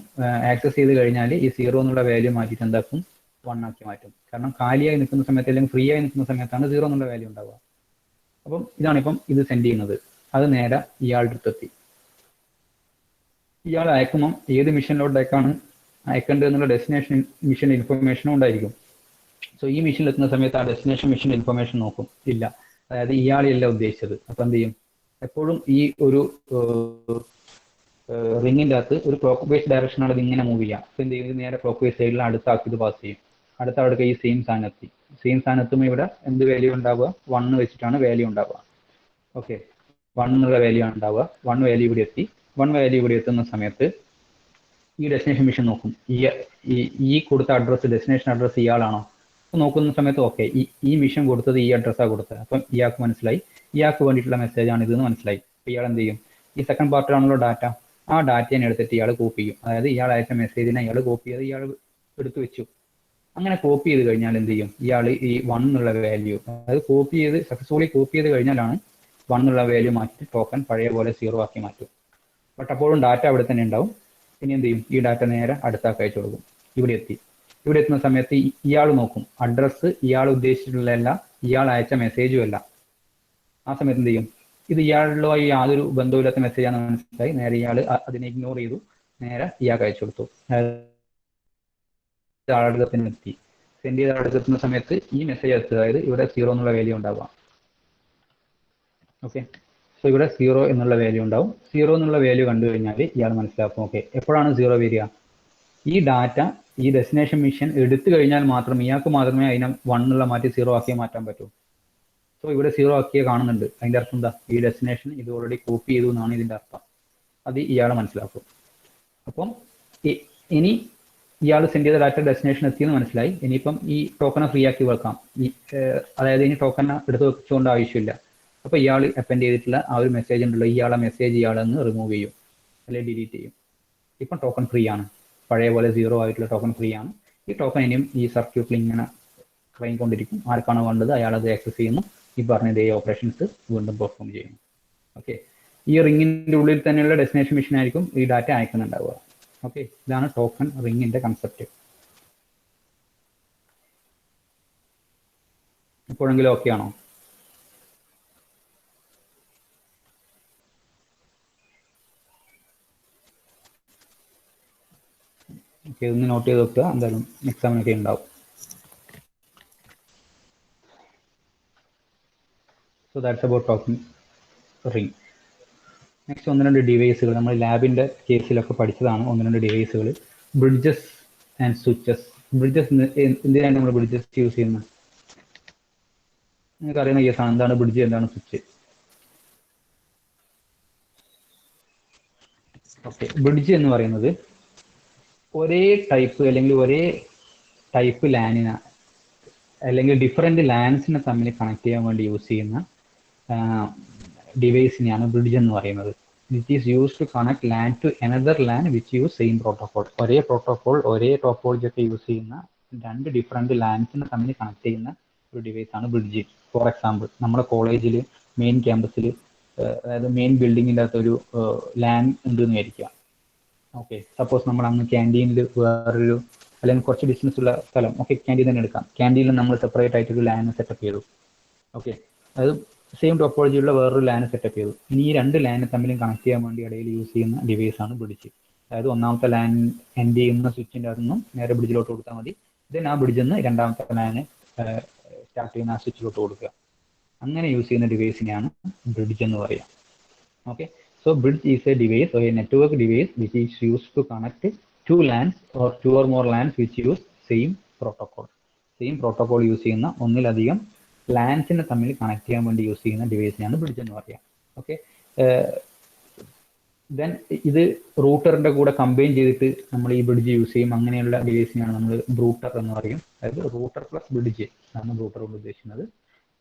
ആക്സസ് ചെയ്ത് കഴിഞ്ഞാൽ ഈ 0 എന്നുള്ള വാല്യൂ മാറ്റിയിട്ട് എന്താക്കും? 1 ആക്കി മാറ്റും. കാരണം കാലിയായി നിൽക്കുന്ന സമയത്ത് അല്ലെങ്കിൽ ഫ്രീ ആയി നിൽക്കുന്ന സമയത്താണ് 0 എന്നുള്ള വാല്യൂ ഉണ്ടാവുക. അപ്പം ഇതാണ് ഇപ്പം ഇത് സെൻഡ് ചെയ്യുന്നത്. അത് നേരെ ഇയാളുടെ അടുത്തെത്തി. ഇയാൾ അയക്കുമ്പം ഏത് മിഷനിലോട്ടേക്കാണ് അയക്കേണ്ടത് എന്നുള്ള ഡെസ്റ്റിനേഷൻ മിഷൻ ഇൻഫർമേഷനും ഉണ്ടായിരിക്കും. സോ ഈ മിഷനിൽ എത്തുന്ന സമയത്ത് ആ ഡെസ്റ്റിനേഷൻ മിഷൻ ഇൻഫർമേഷൻ നോക്കും. ഇല്ല, അതായത് ഇയാളെയല്ല ഉദ്ദേശിച്ചത്. അപ്പം എന്ത് ചെയ്യും? എപ്പോഴും ഈ ഒരു റിങ്ങിൻ്റെ അകത്ത് ഒരു ക്ലോക്ക് വൈസ് ഡയറക്ഷനാണ് ഇത് ഇങ്ങനെ മൂവ് ചെയ്യുക. അപ്പോൾ എന്ത് ചെയ്യും? നേരെ ക്ലോക്ക് വൈസ് സൈഡിൽ അടുത്ത ആക്കി ഇത് പാസ് ചെയ്യും. അടുത്ത അവിടെ ഈ സെയിം സ്ഥാനത്തെത്തി. സെയിം സ്ഥാനത്തുമ്പോൾ ഇവിടെ എന്ത് വാല്യൂ ഉണ്ടാവുക? 1 വെച്ചിട്ടാണ് വാല്യൂ ഉണ്ടാവുക. ഓക്കെ, 1 എന്നുള്ള വാല്യൂ ആണ് ഉണ്ടാവുക. 1 വാല്യൂ ഇവിടെ എത്തി. 1 വാല്യൂ ഇവിടെ എത്തുന്ന സമയത്ത് ഈ ഡെസ്റ്റിനേഷൻ മിഷൻ നോക്കും. ഈ കൊടുത്ത അഡ്രസ്സ് ഡെസ്റ്റിനേഷൻ അഡ്രസ്സ് ഇയാളാണോ? അപ്പോൾ നോക്കുന്ന സമയത്ത് ഓക്കെ, ഈ മിഷൻ കൊടുത്തത് ഈ അഡ്രസ്സാണ് കൊടുത്തത്. അപ്പം ഇയാൾക്ക് മനസ്സിലായി ഇയാൾക്ക് വേണ്ടിയിട്ടുള്ള മെസ്സേജ് ആണ് ഇതെന്ന് മനസ്സിലായി. അപ്പോൾ ഇയാൾ എന്ത് ചെയ്യും? ഈ സെക്കൻഡ് പാർട്ടിലാണല്ലോ ഡാറ്റ, ആ ഡാറ്റയെ എടുത്തിട്ട് ഇയാൾ കോപ്പി ചെയ്യും. അതായത് ഇയാൾ അയച്ച മെസ്സേജിനെ ഇയാൾ കോപ്പി ചെയ്ത് ഇയാൾ എടുത്തു വെച്ചു. അങ്ങനെ കോപ്പി ചെയ്ത് കഴിഞ്ഞാൽ എന്ത് ചെയ്യും? ഇയാൾ ഈ 1 എന്നുള്ള വാല്യൂ, അതായത് കോപ്പി ചെയ്ത് സക്സസ്ഫുള്ളി കോപ്പി ചെയ്ത് കഴിഞ്ഞാലാണ് 1 എന്നുള്ള വാല്യൂ മാറ്റി ടോക്കൺ പഴയ പോലെ 0 ആക്കി മാറ്റും. ബട്ട് അപ്പോഴും ഡാറ്റ അവിടെ തന്നെ ഉണ്ടാവും. ഇനി എന്ത് ചെയ്യും? ഈ ഡാറ്റ നേരെ അടുത്താക്കി അയച്ചു കൊടുക്കും. ഇവിടെ എത്തി. ഇവിടെ എത്തുന്ന സമയത്ത് ഇയാൾ നോക്കും അഡ്രസ്സ് ഇയാൾ ഉദ്ദേശിച്ചിട്ടുള്ളതല്ല, ഇയാൾ അയച്ച മെസ്സേജും അല്ല. ആ സമയത്ത് എന്ത് ചെയ്യും? ഇത് ഇയാളുമായി യാതൊരു ബന്ധവുമില്ലാത്ത മെസ്സേജാണെന്ന് മനസ്സിലായി. നേരെ ഇയാൾ അതിനെ ഇഗ്നോർ ചെയ്തു, നേരെ ഇയാൾക്ക് അയച്ചു കൊടുത്തു. ആളുടെ തന്നെ എത്തി. സെൻഡ് ചെയ്ത ആളുടെ എത്തുന്ന സമയത്ത് ഈ മെസ്സേജ് എത്തുക, അതായത് ഇവിടെ 0 എന്നുള്ള വാല്യൂ ഉണ്ടാവുക. ഓക്കെ, സോ ഇവിടെ 0 എന്നുള്ള വാല്യൂ ഉണ്ടാവും. 0 എന്നുള്ള വാല്യൂ കണ്ടു കഴിഞ്ഞാൽ ഇയാൾ മനസ്സിലാക്കും ഓക്കെ എപ്പോഴാണ് 0 വരിക? ഈ ഡാറ്റ ഈ ഡെസ്റ്റിനേഷൻ മിഷൻ എടുത്തു കഴിഞ്ഞാൽ മാത്രം ഇയാൾക്ക് മാത്രമേ അതിനെ 1 എന്നുള്ള മാറ്റി 0 ആക്കി മാറ്റാൻ പറ്റൂ. സോ ഇവിടെ 0 ആക്കിയേ കാണുന്നുണ്ട്. അതിൻ്റെ അർത്ഥം എന്താ? ഈ ഡെസ്റ്റിനേഷൻ ഇത് ഓൾറെഡി കോപ്പി ചെയ്തു എന്നാണ് ഇതിൻ്റെ അർത്ഥം. അത് ഇയാൾ മനസ്സിലാക്കും. അപ്പം ഇനി ഇയാൾ സെൻഡ് ചെയ്ത ഡാറ്റ ഡെസ്റ്റിനേഷൻ എത്തിയെന്ന് മനസ്സിലായി. ഇനിയിപ്പം ഈ ടോക്കനെ ഫ്രീ ആക്കി വെക്കാം. അതായത് ഇനി ടോക്കനെ എടുത്ത് വെച്ചുകൊണ്ട് ആവശ്യമില്ല. അപ്പോൾ ഇയാൾ അപ്പൻഡ് ചെയ്തിട്ടുള്ള ആ ഒരു മെസ്സേജ് ഉണ്ടല്ലോ, ഇയാളെ മെസ്സേജ് ഇയാളെന്ന് റിമൂവ് ചെയ്യും അല്ലെങ്കിൽ ഡിലീറ്റ് ചെയ്യും. ഇപ്പം ടോക്കൺ ഫ്രീ ആണ്. പഴയ പോലെ 0 ആയിട്ടുള്ള ടോക്കൺ ഫ്രീ ആണ്. ഈ ടോക്കൺ ഇനിയും ഈ സർക്യൂട്ടിൽ ഇങ്ങനെ കറങ്ങിക്കൊണ്ടിരിക്കും. ആർക്കാണോ വേണ്ടത് അയാളത് ആക്സസ് ചെയ്യുന്നു. ഈ പറഞ്ഞ ഇതേ ഓപ്പറേഷൻസ് വീണ്ടും പെർഫോം ചെയ്യുന്നു. ഓക്കെ, ഈ റിങ്ങിൻ്റെ ഉള്ളിൽ തന്നെയുള്ള ഡെസ്റ്റിനേഷൻ മിഷൻ ആയിരിക്കും ഈ ഡാറ്റ അയക്കുന്നുണ്ടാവുക. ഓക്കെ, ഇതാണ് ടോക്കൺ റിങ്ങിൻ്റെ കൺസെപ്റ്റ്. ഇപ്പോഴെങ്കിലും ഓക്കെ ആണോ? ഓക്കെ, ഒന്ന് നോട്ട് ചെയ്ത് വെക്കുക. എന്തായാലും എക്സാമിനൊക്കെ ഉണ്ടാവും. So that's about token ring. Next 1-2 ഡിവൈസുകൾ നമ്മൾ ലാബിൻ്റെ കേസിലൊക്കെ പഠിച്ചതാണ്. 1-2 ഡിവൈസുകൾ, ബ്രിഡ്ജസ് ആൻഡ് സ്വിച്ചസ്. ബ്രിഡ്ജസ് എന്തിനാണ് നമ്മൾ ബ്രിഡ്ജസ് യൂസ് ചെയ്യുന്നത്? നിങ്ങൾക്ക് അറിയുന്ന കേസാണ്. എന്താണ് ബ്രിഡ്ജ്, എന്താണ് സ്വിച്ച്? ഓക്കെ, ബ്രിഡ്ജ് എന്ന് പറയുന്നത് ഒരേ ടൈപ്പ് അല്ലെങ്കിൽ ഒരേ ടൈപ്പ് ലാനിനെ അല്ലെങ്കിൽ ഡിഫറെൻറ്റ് ലാൻസിനെ തമ്മിൽ കണക്ട് ചെയ്യാൻ വേണ്ടി യൂസ് ചെയ്യുന്ന ഡിവൈസിനെയാണ് ബ്രിഡ്ജ് എന്ന് പറയുന്നത്. It is use to connect LAN to another LAN which use same protocol. ഒരേ പ്രോട്ടോകോൾ ഒരേ ടോപ്പോളജി ഒക്കെ യൂസ് ചെയ്യുന്ന 2 ഡിഫറെൻറ്റ് ലാൻസിനെ തമ്മിൽ കണക്ട് ചെയ്യുന്ന ഒരു ഡിവൈസാണ് ബ്രിഡ്ജ്. ഫോർ എക്സാമ്പിൾ, നമ്മുടെ കോളേജിൽ മെയിൻ ക്യാമ്പസിൽ അതായത് മെയിൻ ബിൽഡിങ്ങിൻ്റെ അകത്തൊരു ലാൻ ഉണ്ടെന്ന് വിചാരിക്കുക. ഓക്കെ, സപ്പോസ് നമ്മൾ അങ്ങ് ക്യാൻറ്റീനിൽ വേറൊരു അല്ലെങ്കിൽ കുറച്ച് ഡിസ്റ്റൻസ് ഉള്ള സ്ഥലം, ഓക്കെ ക്യാൻറ്റീൻ തന്നെ എടുക്കാം. ക്യാൻറ്റീനിൽ നമ്മൾ സെപ്പറേറ്റ് ആയിട്ടൊരു ലാൻ സെറ്റപ്പ് ചെയ്തു. ഓക്കെ, അത് സെയിം ടോപ്പോളജിയുള്ള വേറൊരു ലാൻ സെറ്റപ്പ് ചെയ്തു. ഇനി ഈ 2 ലാനെ തമ്മിലും കണക്ട് ചെയ്യാൻ വേണ്ടി ഇടയിൽ യൂസ് ചെയ്യുന്ന ഡിവൈസാണ് ബ്രിഡ്ജ്. അതായത് ഒന്നാമത്തെ ലാൻ എൻഡ് ചെയ്യുന്ന സ്വിച്ചിൻ്റെ അകത്ത് നിന്നും നേരെ ബ്രിഡ്ജിലോട്ട് കൊടുത്താൽ മതി. ദെൻ ആ ബ്രിഡ്ജിൽ നിന്ന് രണ്ടാമത്തെ ലാന് സ്റ്റാർട്ട് ചെയ്യുന്ന ആ സ്വിച്ചിലോട്ട് കൊടുക്കുക. അങ്ങനെ യൂസ് ചെയ്യുന്ന ഡിവൈസിനെയാണ് ബ്രിഡ്ജ് എന്ന് പറയുക. Okay, so bridge is a device or a network device which is used to connect 2 LANs or 2 or more LANs which use same protocol. Same protocol use ചെയ്യുന്ന ഒന്നിലധികം ലാൻസിനെ തമ്മിൽ കണക്ട് ചെയ്യാൻ വേണ്ടി യൂസ് ചെയ്യുന്ന ഡിവൈസിനെയാണ് bridge എന്ന് പറയുക. ഓക്കെ, ദെൻ ഇത് റൂട്ടറിൻ്റെ കൂടെ കമ്പൈൻ ചെയ്തിട്ട് നമ്മൾ ഈ ബ്രിഡ്ജ് യൂസ് ചെയ്യും. അങ്ങനെയുള്ള ഡിവൈസിനെയാണ് നമ്മൾ ബ്രൂട്ടർ എന്ന് പറയും. അതായത് റൂട്ടർ പ്ലസ് ബ്രിഡ്ജ് ആണ് ബ്രൂട്ടർ കൊണ്ട് ഉദ്ദേശിക്കുന്നത്.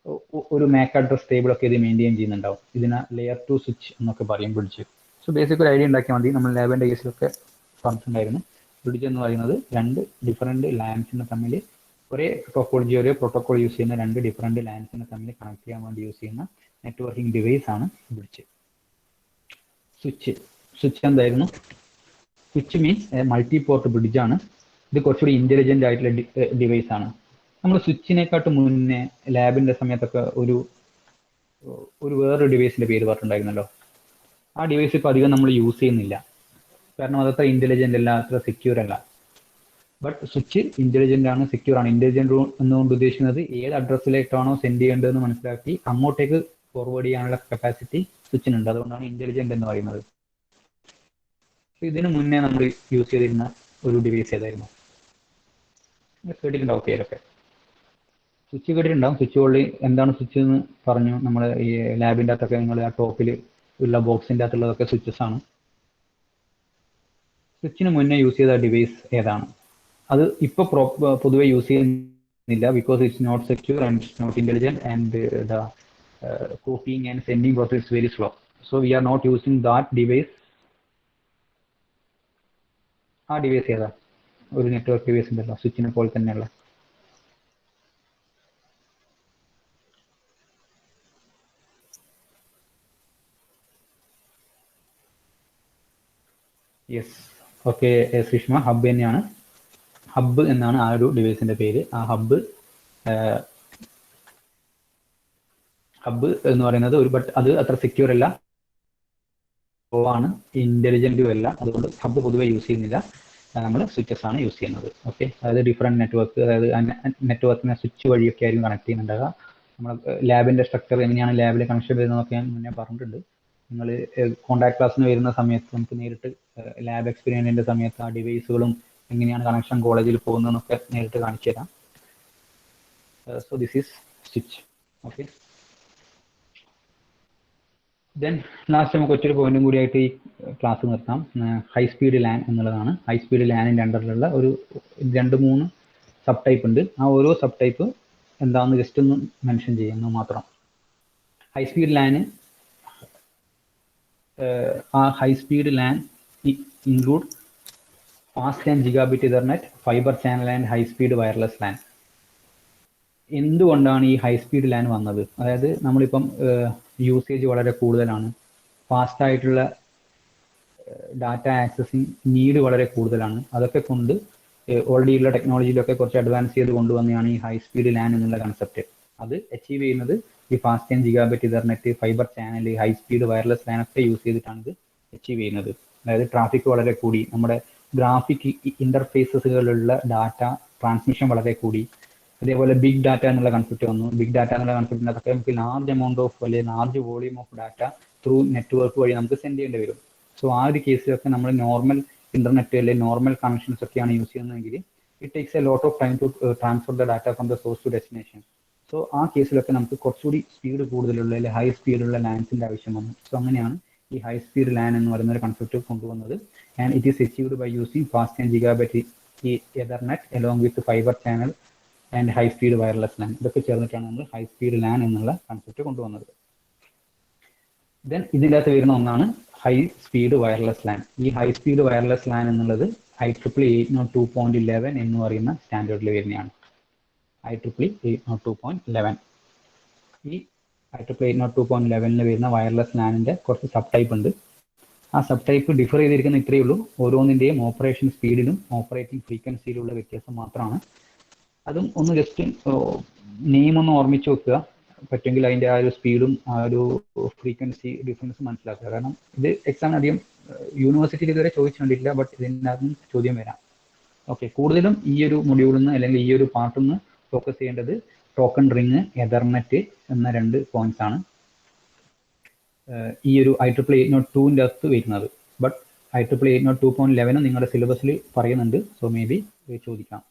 ഒരു മാക് അഡ്രസ് ടേബിൾ ഒക്കെ ഇത് മെയിൻറ്റെയിൻ ചെയ്യുന്നുണ്ടാവും. ഇതിനെ ലെയർ 2 സ്വിച്ച് എന്നൊക്കെ പറയും ബ്രിഡ്ജ്. സോ ബേസിക് ഒരു ഐഡിയ ഉണ്ടാക്കിയാൽ മതി. നമ്മൾ ലാബിൻ്റെ കേസിലൊക്കെ പറഞ്ഞിട്ടുണ്ടായിരുന്നു. ബ്രിഡ്ജ് എന്ന് പറയുന്നത് 2 ഡിഫറെൻറ്റ് ലാൻസിനെ തമ്മിൽ ഒരേ ടോപ്പോളജി ഒരേ പ്രോട്ടോകോൾ യൂസ് ചെയ്യുന്ന 2 ഡിഫറെൻറ്റ് ലാൻസിനെ തമ്മിൽ കണക്ട് ചെയ്യാൻ വേണ്ടി യൂസ് ചെയ്യുന്ന നെറ്റ്വർക്കിംഗ് ഡിവൈസ് ആണ് ബ്രിഡ്ജ്. സ്വിച്ച് എന്തായിരുന്നു? സ്വിച്ച് മീൻസ് മൾട്ടി പോർട്ട് ബ്രിഡ്ജാണ്. ഇത് കുറച്ചുകൂടി ഇന്റലിജന്റ് ആയിട്ടുള്ള ഡിവൈസ് ആണ്. നമ്മൾ സ്വിച്ചിനെക്കാട്ടും മുന്നേ ലാബിന്റെ സമയത്തൊക്കെ ഒരു വേറൊരു ഡിവൈസിന്റെ പേര് പറഞ്ഞിട്ടുണ്ടായിരുന്നല്ലോ. ആ ഡിവൈസ് ഇപ്പോൾ അധികം നമ്മൾ യൂസ് ചെയ്യുന്നില്ല, കാരണം അതത്ര ഇന്റലിജന്റ് അല്ല, അത്ര സെക്യൂർ അല്ല. ബട്ട് സ്വിച്ച് ഇന്റലിജന്റ് ആണ്, സെക്യൂർ ആണ്. ഇന്റലിജന്റ് എന്നുകൊണ്ട് ഉദ്ദേശിക്കുന്നത് ഏത് അഡ്രസ്സിലേക്കാണോ സെൻഡ് ചെയ്യേണ്ടതെന്ന് മനസ്സിലാക്കി അങ്ങോട്ടേക്ക് ഫോർവേഡ് ചെയ്യാനുള്ള കപ്പാസിറ്റി സ്വിച്ചിനുണ്ട്. അതുകൊണ്ടാണ് ഇന്റലിജന്റ് എന്ന് പറയുന്നത്. ഇതിനു മുന്നേ നമ്മൾ യൂസ് ചെയ്തിരുന്ന ഒരു ഡിവൈസ് ഏതായിരുന്നു? കേട്ടിട്ടുണ്ടാവും പേരൊക്കെ. സ്വിച്ച് കേട്ടിട്ടുണ്ടാവും. സ്വിച്ച് ബോർഡിൽ എന്താണ് സ്വിച്ച് എന്ന് പറഞ്ഞു. നമ്മൾ ഈ ലാബിൻ്റെ അകത്തൊക്കെ നിങ്ങൾ ആ ടോപ്പിൽ ഉള്ള ബോക്സിൻ്റെ അകത്തുള്ളതൊക്കെ സ്വിച്ചസ് ആണ്. സ്വിച്ചിന് മുന്നേ യൂസ് ചെയ്ത ഡിവൈസ് ഏതാണ്? അത് ഇപ്പോൾ പൊതുവെ യൂസ് ചെയ്യുന്നില്ല, because it's not secure and it's not intelligent and the copying and sending process is very slow. So we are not using that device. ആ ഡിവൈസ് ഏതാ? ഒരു നെറ്റ്വർക്ക് ഡിവൈസ് ഉണ്ടല്ലോ സ്വിച്ചിനെ പോലെ തന്നെയുള്ള. യെസ്, ഓക്കെ ശ്രീഷ്മ, ഹബ് തന്നെയാണ്. Hub എന്നാണ് ആ ഒരു ഡിവൈസിന്റെ പേര്. ആ ഹബ് എന്ന് പറയുന്നത് ബട്ട് അത് അത്ര സെക്യൂർ അല്ല, ആണ്, ഇന്റലിജന്റും അല്ല. അതുകൊണ്ട് ഹബ് പൊതുവെ യൂസ് ചെയ്യുന്നില്ല. നമ്മൾ സ്വിച്ചസ് ആണ് യൂസ് ചെയ്യുന്നത്. ഓക്കെ, അതായത് ഡിഫറെന്റ് നെറ്റ്വർക്ക്, അതായത് നെറ്റ്വർക്കിനെ സ്വിച്ച് വഴിയൊക്കെ ആയിരിക്കും കണക്ട് ചെയ്യുന്നുണ്ടാകുക. നമ്മൾ ലാബിന്റെ സ്ട്രക്ചർ എങ്ങനെയാണ് ലാബിൽ കണക്ഷൻ വരുന്നതൊക്കെ ഞാൻ മുന്നേ പറഞ്ഞിട്ടുണ്ട്. നിങ്ങൾ കോൺടാക്ട് ക്ലാസ്സിന് വരുന്ന സമയത്ത് നമുക്ക് നേരിട്ട് ലാബ് എക്സ്പീരിയൻസിന്റെ സമയത്ത് ആ ഡിവൈസുകളും എങ്ങനെയാണ് കണക്ഷൻ കോളേജിൽ പോകുന്നതെന്നൊക്കെ നേരിട്ട് കാണിച്ചു തരാം. So this is switch. Okay, then last നമുക്ക് ഒറ്റൊരു പോയിന്റും കൂടിയായിട്ട് ഈ ക്ലാസ് നിർത്താം. ഹൈ സ്പീഡ് ലാൻ എന്നുള്ളതാണ്. ഹൈ സ്പീഡ് ലാനിൻ്റെ അണ്ടറിലുള്ള ഒരു 2-3 സബ് ടൈപ്പ് ഉണ്ട്. ആ ഓരോ സബ് ടൈപ്പ് എന്താണെന്ന് ജസ്റ്റ് ഒന്ന് മെൻഷൻ ചെയ്യുന്നു മാത്രം. ഹൈ സ്പീഡ് ലാന്, ആ high speed LAN include fast and gigabit ethernet, fibre channel and high speed wireless LAN. എന്തുകൊണ്ടാണ് ഈ ഹൈ സ്പീഡ് ലാൻ വന്നത്? അതായത് നമ്മളിപ്പം യൂസേജ് വളരെ കൂടുതലാണ്, ഫാസ്റ്റ് ആയിട്ടുള്ള ഡാറ്റ ആക്സസിങ് നീഡ് വളരെ കൂടുതലാണ്. അതൊക്കെ കൊണ്ട് ഓൾറെഡി ഉള്ള ടെക്നോളജിയിലൊക്കെ കുറച്ച് അഡ്വാൻസ് ചെയ്ത് കൊണ്ടുവന്നതാണ് ഈ ഹൈ സ്പീഡ് ലാൻ എന്നുള്ള കൺസെപ്റ്റ്. അത് അച്ചീവ് ചെയ്യുന്നത് ഈ fast and gigabit ethernet, fibre channel, high speed wireless LAN ഒക്കെ യൂസ് ചെയ്തിട്ടാണ് ഇത് അച്ചീവ് ചെയ്യുന്നത്. അതായത് ട്രാഫിക് വളരെ കൂടി, നമ്മുടെ ഗ്രാഫിക് ഇന്റർഫേസസുകളിലുള്ള ഡാറ്റ ട്രാൻസ്മിഷൻ വളരെ കൂടി. അതേപോലെ ബിഗ് ഡാറ്റ എന്നുള്ള കൺസെപ്റ്റ് വന്നു. ബിഗ് ഡാറ്റ എന്നുള്ള കൺസെപ്റ്റിനകത്തൊക്കെ നമുക്ക് ലാർജ് എമൗണ്ട് ഓഫ് അല്ലെങ്കിൽ large volume of data through network വഴി നമുക്ക് സെൻഡ് ചെയ്യേണ്ടി വരും. സോ ആ ഒരു കേസിലൊക്കെ നമ്മൾ നോർമൽ ഇന്റർനെറ്റ് അല്ലെങ്കിൽ നോർമൽ കണക്ഷൻസ് ഒക്കെയാണ് യൂസ് ചെയ്യുന്നതെങ്കിൽ it takes a lot of time to transfer the data from the source to destination. So ആ കേസിലൊക്കെ നമുക്ക് കുറച്ചുകൂടി സ്പീഡ് കൂടുതലുള്ള അല്ലെങ്കിൽ ഹൈ സ്പീഡുള്ള ലാൻസിന്റെ ആവശ്യം വന്നു. സോ അങ്ങനെയാണ് ഈ ഹൈ സ്പീഡ് ലാൻ എന്ന് പറയുന്ന ഒരു കൺസെപ്റ്റ് കൊണ്ടുവന്നത്. And it is achieved by using fast and gigabyte ethernet along with fibre channel and high speed wireless LAN. ഇതൊക്കെ ചേർന്നിട്ടാണ് നമ്മൾ ഹൈ സ്പീഡ് ലാൻ എന്നുള്ള കൺസെപ്റ്റ് കൊണ്ടുവന്നത്. ദെൻ ഇതിൻ്റെ അകത്ത് വരുന്ന ഒന്നാണ് ഹൈ സ്പീഡ് വയർലെസ് ലാൻ. ഈ ഹൈ സ്പീഡ് വയർലെസ് ലാൻ എന്നുള്ളത് IEEE 802.11 എന്ന് പറയുന്ന സ്റ്റാൻഡേർഡിൽ വരുന്നതാണ്. IEEE 802.11. ഈ IEEE 802.11 വരുന്ന വയർലെസ് ലാനിൻ്റെ കുറച്ച് സബ് ടൈപ്പ് ഉണ്ട്. ആ സബ് ടൈപ്പ് ഡിഫർ ചെയ്തിരിക്കുന്ന ഇത്രയേ ഉള്ളൂ. ഓരോന്നിൻ്റെയും ഓപ്പറേഷൻ സ്പീഡിലും ഓപ്പറേറ്റിംഗ് ഫ്രീക്വൻസിയിലുള്ള വ്യത്യാസം മാത്രമാണ്. അതും ഒന്ന് ജസ്റ്റ് നെയിമൊന്ന് ഓർമ്മിച്ച് വെക്കുക, പറ്റുമെങ്കിൽ അതിൻ്റെ ആ ഒരു സ്പീഡും ആ ഒരു ഫ്രീക്വൻസി ഡിഫറൻസ് മനസ്സിലാക്കുക. കാരണം ഇത് എക്സാമിന് അധികം യൂണിവേഴ്സിറ്റിയിൽ ഇതുവരെ ചോദിച്ചിട്ടില്ല, ബട്ട് ഇതിനകത്തും ചോദ്യം വരാം. ഓക്കെ, കൂടുതലും ഈ ഒരു മൊഡ്യൂളിൽ നിന്ന് അല്ലെങ്കിൽ ഈ ഒരു പാർട്ടിൽ നിന്ന് ഫോക്കസ് ചെയ്യേണ്ടത് ടോക്കൺ റിങ്, എതർനെറ്റ് എന്ന 2 പോയിന്റ്സ് ആണ് ഈ ഒരു IEEE 802ൻ്റെ അകത്ത് വരുന്നത്. ബട്ട് IEEE 802.11 നിങ്ങളുടെ സിലബസിൽ പറയുന്നുണ്ട്. സോ മേ ബി ചോദിക്കാം.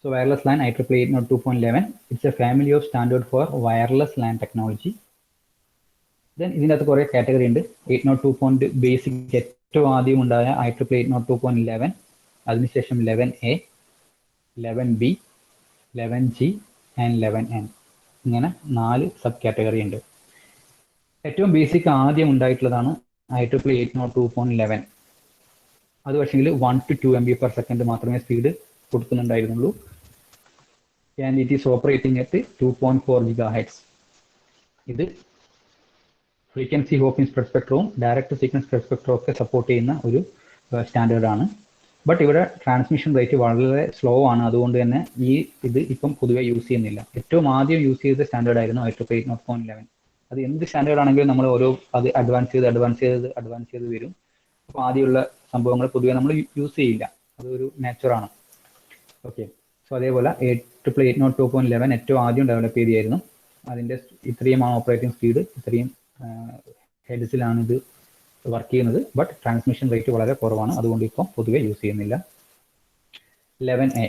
So wireless LAN IEEE 802.11, it's a family of standard for wireless LAN technology. Then ഇതിൻ്റെ അകത്ത് കുറേ കാറ്റഗറി ഉണ്ട്. 802. ബേസിക് ഏറ്റവും ആദ്യം ഉണ്ടായ IEEE 802.11, അതിനുശേഷം 11A, 11B, 11G and 11N. ഇങ്ങനെ 4 സബ് കാറ്റഗറി ഉണ്ട്. ഏറ്റവും ബേസിക് ആദ്യം ഉണ്ടായിട്ടുള്ളതാണ് IEEE 802.11. അത് പക്ഷേങ്കിൽ 1 to 2 MB/s മാത്രമേ സ്പീഡ് കൊടുക്കുന്നുണ്ടായിരുന്നുള്ളൂ. And it is operating at 2.4 GHz. ഇത് ഫ്രീക്വൻസി ഹോപ്പിംഗ് സ്പ്രെഡ് സ്പെക്ട്രവും ഡയറക്റ്റ് സീക്വൻസ് സ്പ്രെഡ് സ്പെക്ട്രവും ഒക്കെ സപ്പോർട്ട് ചെയ്യുന്ന ഒരു സ്റ്റാൻഡേർഡാണ്. ബട്ട് ഇവിടെ ട്രാൻസ്മിഷൻ റേറ്റ് വളരെ സ്ലോ ആണ്. അതുകൊണ്ട് തന്നെ ഇത് ഇപ്പം പൊതുവെ യൂസ് ചെയ്യുന്നില്ല. ഏറ്റവും ആദ്യം യൂസ് ചെയ്ത സ്റ്റാൻഡേർഡ് ആയിരുന്നു IEEE 802.11. അത് എന്ത് സ്റ്റാൻഡേർഡ് ആണെങ്കിലും നമ്മൾ അത് അഡ്വാൻസ് ചെയ്ത് വരും. അപ്പോൾ ആദ്യമുള്ള സംഭവങ്ങൾ പൊതുവെ നമ്മൾ യൂസ് ചെയ്യില്ല, അതൊരു നേച്ചറാണ്. ഓക്കെ, സോ അതേപോലെ IEEE 802.11 ഏറ്റവും ആദ്യം ഡെവലപ്പ് ചെയ്തായിരുന്നു. അതിൻ്റെ ഇത്രയുമാണ് ഓപ്പറേറ്റിംഗ് സ്പീഡ്, ഇത്രയും ഹെഡ്സിലാണ് ഇത് വർക്ക് ചെയ്യുന്നത്. ബട്ട് ട്രാൻസ്മിഷൻ റേറ്റ് വളരെ കുറവാണ്, അതുകൊണ്ട് ഇപ്പോൾ പൊതുവെ യൂസ് ചെയ്യുന്നില്ല. 11A,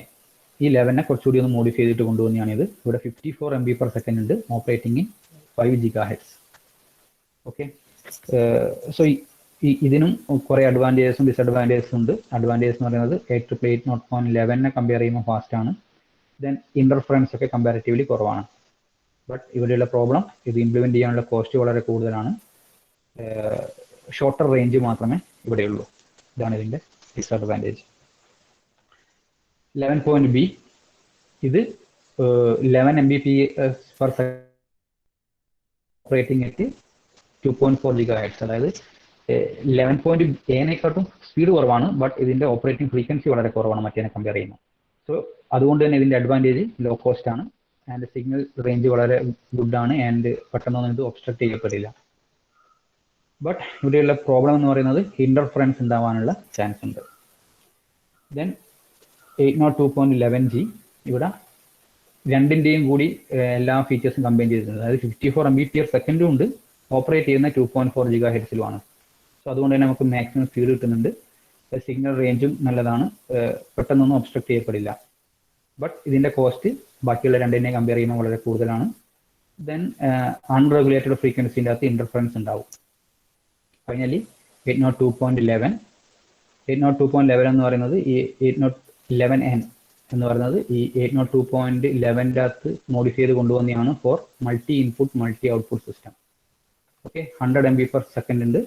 ഈ 11നെ കുറച്ചുകൂടി ഒന്ന് മോഡിഫൈ ചെയ്തിട്ട് കൊണ്ടുവന്നതാണിത്. ഇവിടെ 54 MB/s ഉണ്ട്, operating in 5 GHz. Okay, so ഇതിനും കുറേ അഡ്വാൻറ്റേജസും ഡിസഡ്വാൻറ്റേജസും ഉണ്ട്. അഡ്വാൻറ്റേജ് എന്ന് പറയുന്നത് IEEE 802.11നെ കമ്പയർ ചെയ്യുമ്പോൾ ഫാസ്റ്റ് ആണ്. ദെൻ ഇന്റർഫറൻസ് ഒക്കെ കമ്പാരിറ്റീവ്ലി കുറവാണ്. ബട്ട് ഇവിടെയുള്ള പ്രോബ്ലം, ഇത് ഇംപ്ലിമെന്റ് ചെയ്യാനുള്ള കോസ്റ്റ് വളരെ കൂടുതലാണ്. ഷോർട്ടർ റേഞ്ച് മാത്രമേ ഇവിടെയുള്ളൂ. ഇതാണ് ഇതിൻ്റെ ഡിസഡ്വാൻറ്റേജ്. 11.B, ഇത് 11 Mbps ഓപ്പറേറ്റിംഗ് അറ്റ് 2.4 GHz. അതായത് 11.A-നെക്കാട്ടും സ്പീഡ് കുറവാണ്, ബട്ട് ഇതിൻ്റെ ഓപ്പറേറ്റിംഗ് ഫ്രീക്വൻസി വളരെ കുറവാണ് മറ്റേനെ കമ്പയർ ചെയ്യുമ്പോൾ. സോ അതുകൊണ്ട് തന്നെ ഇതിൻ്റെ അഡ്വാൻറ്റേജ് ലോ കോസ്റ്റ് ആണ്, ആൻഡ് സിഗ്നൽ റേഞ്ച് വളരെ ഗുഡ് ആണ്, ആൻഡ് പെട്ടെന്നൊന്നും ഇത് ഒബ്സ്ട്രക്ട് ചെയ്യപ്പെടില്ല. ബട്ട് ഇവിടെയുള്ള പ്രോബ്ലം എന്ന് പറയുന്നത് ഇന്റർഫറൻസ് ഉണ്ടാവാനുള്ള ചാൻസ് ഉണ്ട്. ദെൻ 802.11G, ഇവിടെ രണ്ടിൻ്റെയും കൂടി എല്ലാ ഫീച്ചേഴ്സും കമ്പൈൻ ചെയ്തിട്ടുണ്ട്. അതായത് 54 MB/s ഉണ്ട്, ഓപ്പറേറ്റ് ചെയ്യുന്ന 2.4 GHz-ലുമാണ്. സോ അതുകൊണ്ട് തന്നെ നമുക്ക് മാക്സിമം സ്പീഡ് കിട്ടുന്നുണ്ട്, സിഗ്നൽ റേഞ്ചും നല്ലതാണ്, പെട്ടെന്നൊന്നും ഒബ്സ്ട്രക്ട് ചെയ്യപ്പെടില്ല. ബട്ട് ഇതിൻ്റെ കോസ്റ്റ് ബാക്കിയുള്ള രണ്ടിനെ കമ്പയർ ചെയ്യുമ്പോൾ വളരെ കൂടുതലാണ്. ദെൻ അൺറെഗുലേറ്റഡ് ഫ്രീക്വൻസിൻ്റെ അകത്ത് ഇന്റർഫറൻസ് ഉണ്ടാവും. ഫൈനലി 802.11 എന്ന് പറയുന്നത് ഈ 802.11n എന്ന് പറയുന്നത് ഈ 802.11ൻ്റെ അകത്ത് മോഡിഫൈ ചെയ്ത് കൊണ്ടുവന്നതാണ് for multi input multi output system. Okay, 100 MB/s ഉണ്ട്.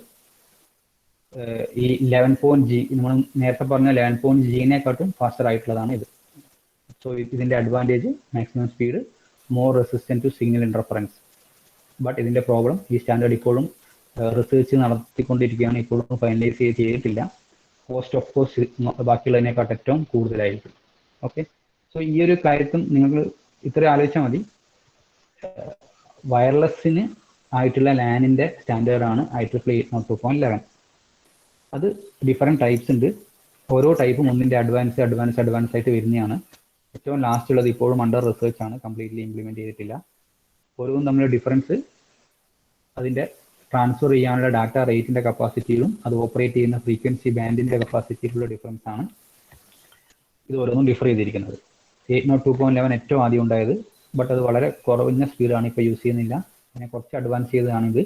ഈ 11.G നമ്മൾ നേരത്തെ പറഞ്ഞ 11.G-നെക്കാട്ടും ഫാസ്റ്റർ ആയിട്ടുള്ളതാണ് ഇത്. സോ ഇതിൻ്റെ advantage maximum speed, more resistant to signal interference. But ഇതിൻ്റെ പ്രോബ്ലം, ഈ സ്റ്റാൻഡേർഡ് ഇപ്പോഴും റിസർച്ച് നടത്തിക്കൊണ്ടിരിക്കുകയാണ്, ഇപ്പോഴും ഫൈനലൈസ് ചെയ്തിട്ടില്ല. കോസ്റ്റ് ഓഫ് കോഴ്സ് ബാക്കിയുള്ളതിനെക്കാട്ട് ഏറ്റവും കൂടുതലായിരിക്കും. ഓക്കെ, സോ ഈ ഒരു കാര്യത്തും നിങ്ങൾ ഇത്ര ആലോചിച്ചാൽ മതി. വയർലെസ്സിന് ആയിട്ടുള്ള ലാനിൻ്റെ സ്റ്റാൻഡേർഡാണ് IEEE 802.11. അത് ഡിഫറെൻറ്റ് ടൈപ്സ് ഉണ്ട്. ഓരോ ടൈപ്പും ഒന്നിൻ്റെ അഡ്വാൻസ് ആയിട്ട് വരുന്നതാണ്. ഏറ്റവും ലാസ്റ്റ് ഉള്ളത് ഇപ്പോഴും അണ്ടർ റിസർച്ച് ആണ്, കംപ്ലീറ്റ്ലി ഇംപ്ലിമെൻറ്റ് ചെയ്തിട്ടില്ല. ഓരോന്നും തമ്മിലുള്ള ഡിഫറൻസ് അതിൻ്റെ ട്രാൻസ്ഫർ ചെയ്യാനുള്ള ഡാറ്റ റേറ്റിൻ്റെ കപ്പാസിറ്റിയിലും അത് ഓപ്പറേറ്റ് ചെയ്യുന്ന ഫ്രീക്വൻസി ബാൻഡിൻ്റെ കപ്പാസിറ്റിയിലുള്ള ഡിഫറൻസ് ആണ് ഇത് ഓരോന്നും ഡിഫർ ചെയ്തിരിക്കുന്നത്. 802.11 ഏറ്റവും ആദ്യം ഉണ്ടായത്, ബട്ട് അത് വളരെ കുറഞ്ഞ സ്പീഡാണ്, ഇപ്പോൾ യൂസ് ചെയ്യുന്നില്ല. അതിനെ കുറച്ച് അഡ്വാൻസ് ചെയ്തതാണിത്.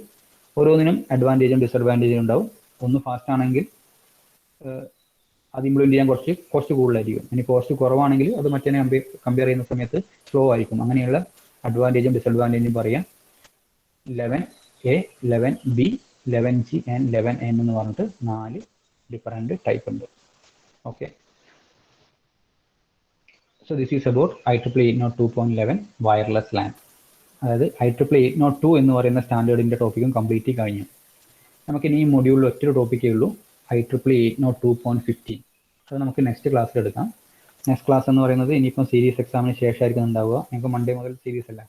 ഓരോന്നിനും അഡ്വാൻറ്റേജും ഡിസഡ്വാൻറ്റേജും ഉണ്ടാവും. ഒന്ന് ഫാസ്റ്റ് ആണെങ്കിൽ അത് ഇംപ്ലിമെൻറ്റ് ചെയ്യാൻ കുറച്ച് കൂടുതലായിരിക്കും. ഇനി കോസ്റ്റ് കുറവാണെങ്കിൽ അത് മറ്റേ കമ്പയർ ചെയ്യുന്ന സമയത്ത് സ്ലോ ആയിരിക്കും. അങ്ങനെയുള്ള അഡ്വാൻറ്റേജും ഡിസഡ്വാൻറ്റേജും പറയാം. 11A, 11B, 11G and 11N എന്ന് പറഞ്ഞിട്ട് 4 ഡിഫറെൻറ്റ് ടൈപ്പ് ഉണ്ട്. Okay, so this is about IEEE 802.11 wireless LAN. അതായത് IEEE 802 എന്ന് പറയുന്ന സ്റ്റാൻഡേർഡിൻ്റെ ടോപ്പിക്കും കംപ്ലീറ്റ് കഴിഞ്ഞു. നമുക്കിനി ഈ മൊഡ്യൂളിൽ ഒറ്റൊരു ടോപ്പിക്കേ ഉള്ളൂ, IEEE 802.15. അത് നമുക്ക് നെക്സ്റ്റ് ക്ലാസ്സിൽ എടുക്കാം. നെക്സ്റ്റ് ക്ലാസ് എന്ന് പറയുന്നത് ഇനിയിപ്പം സീരീസ് എക്സാമിന് ശേഷമായിരിക്കും ഉണ്ടാവുക. ഞങ്ങൾക്ക് മൺഡേ മുതൽ സീരീസ് അല്ല,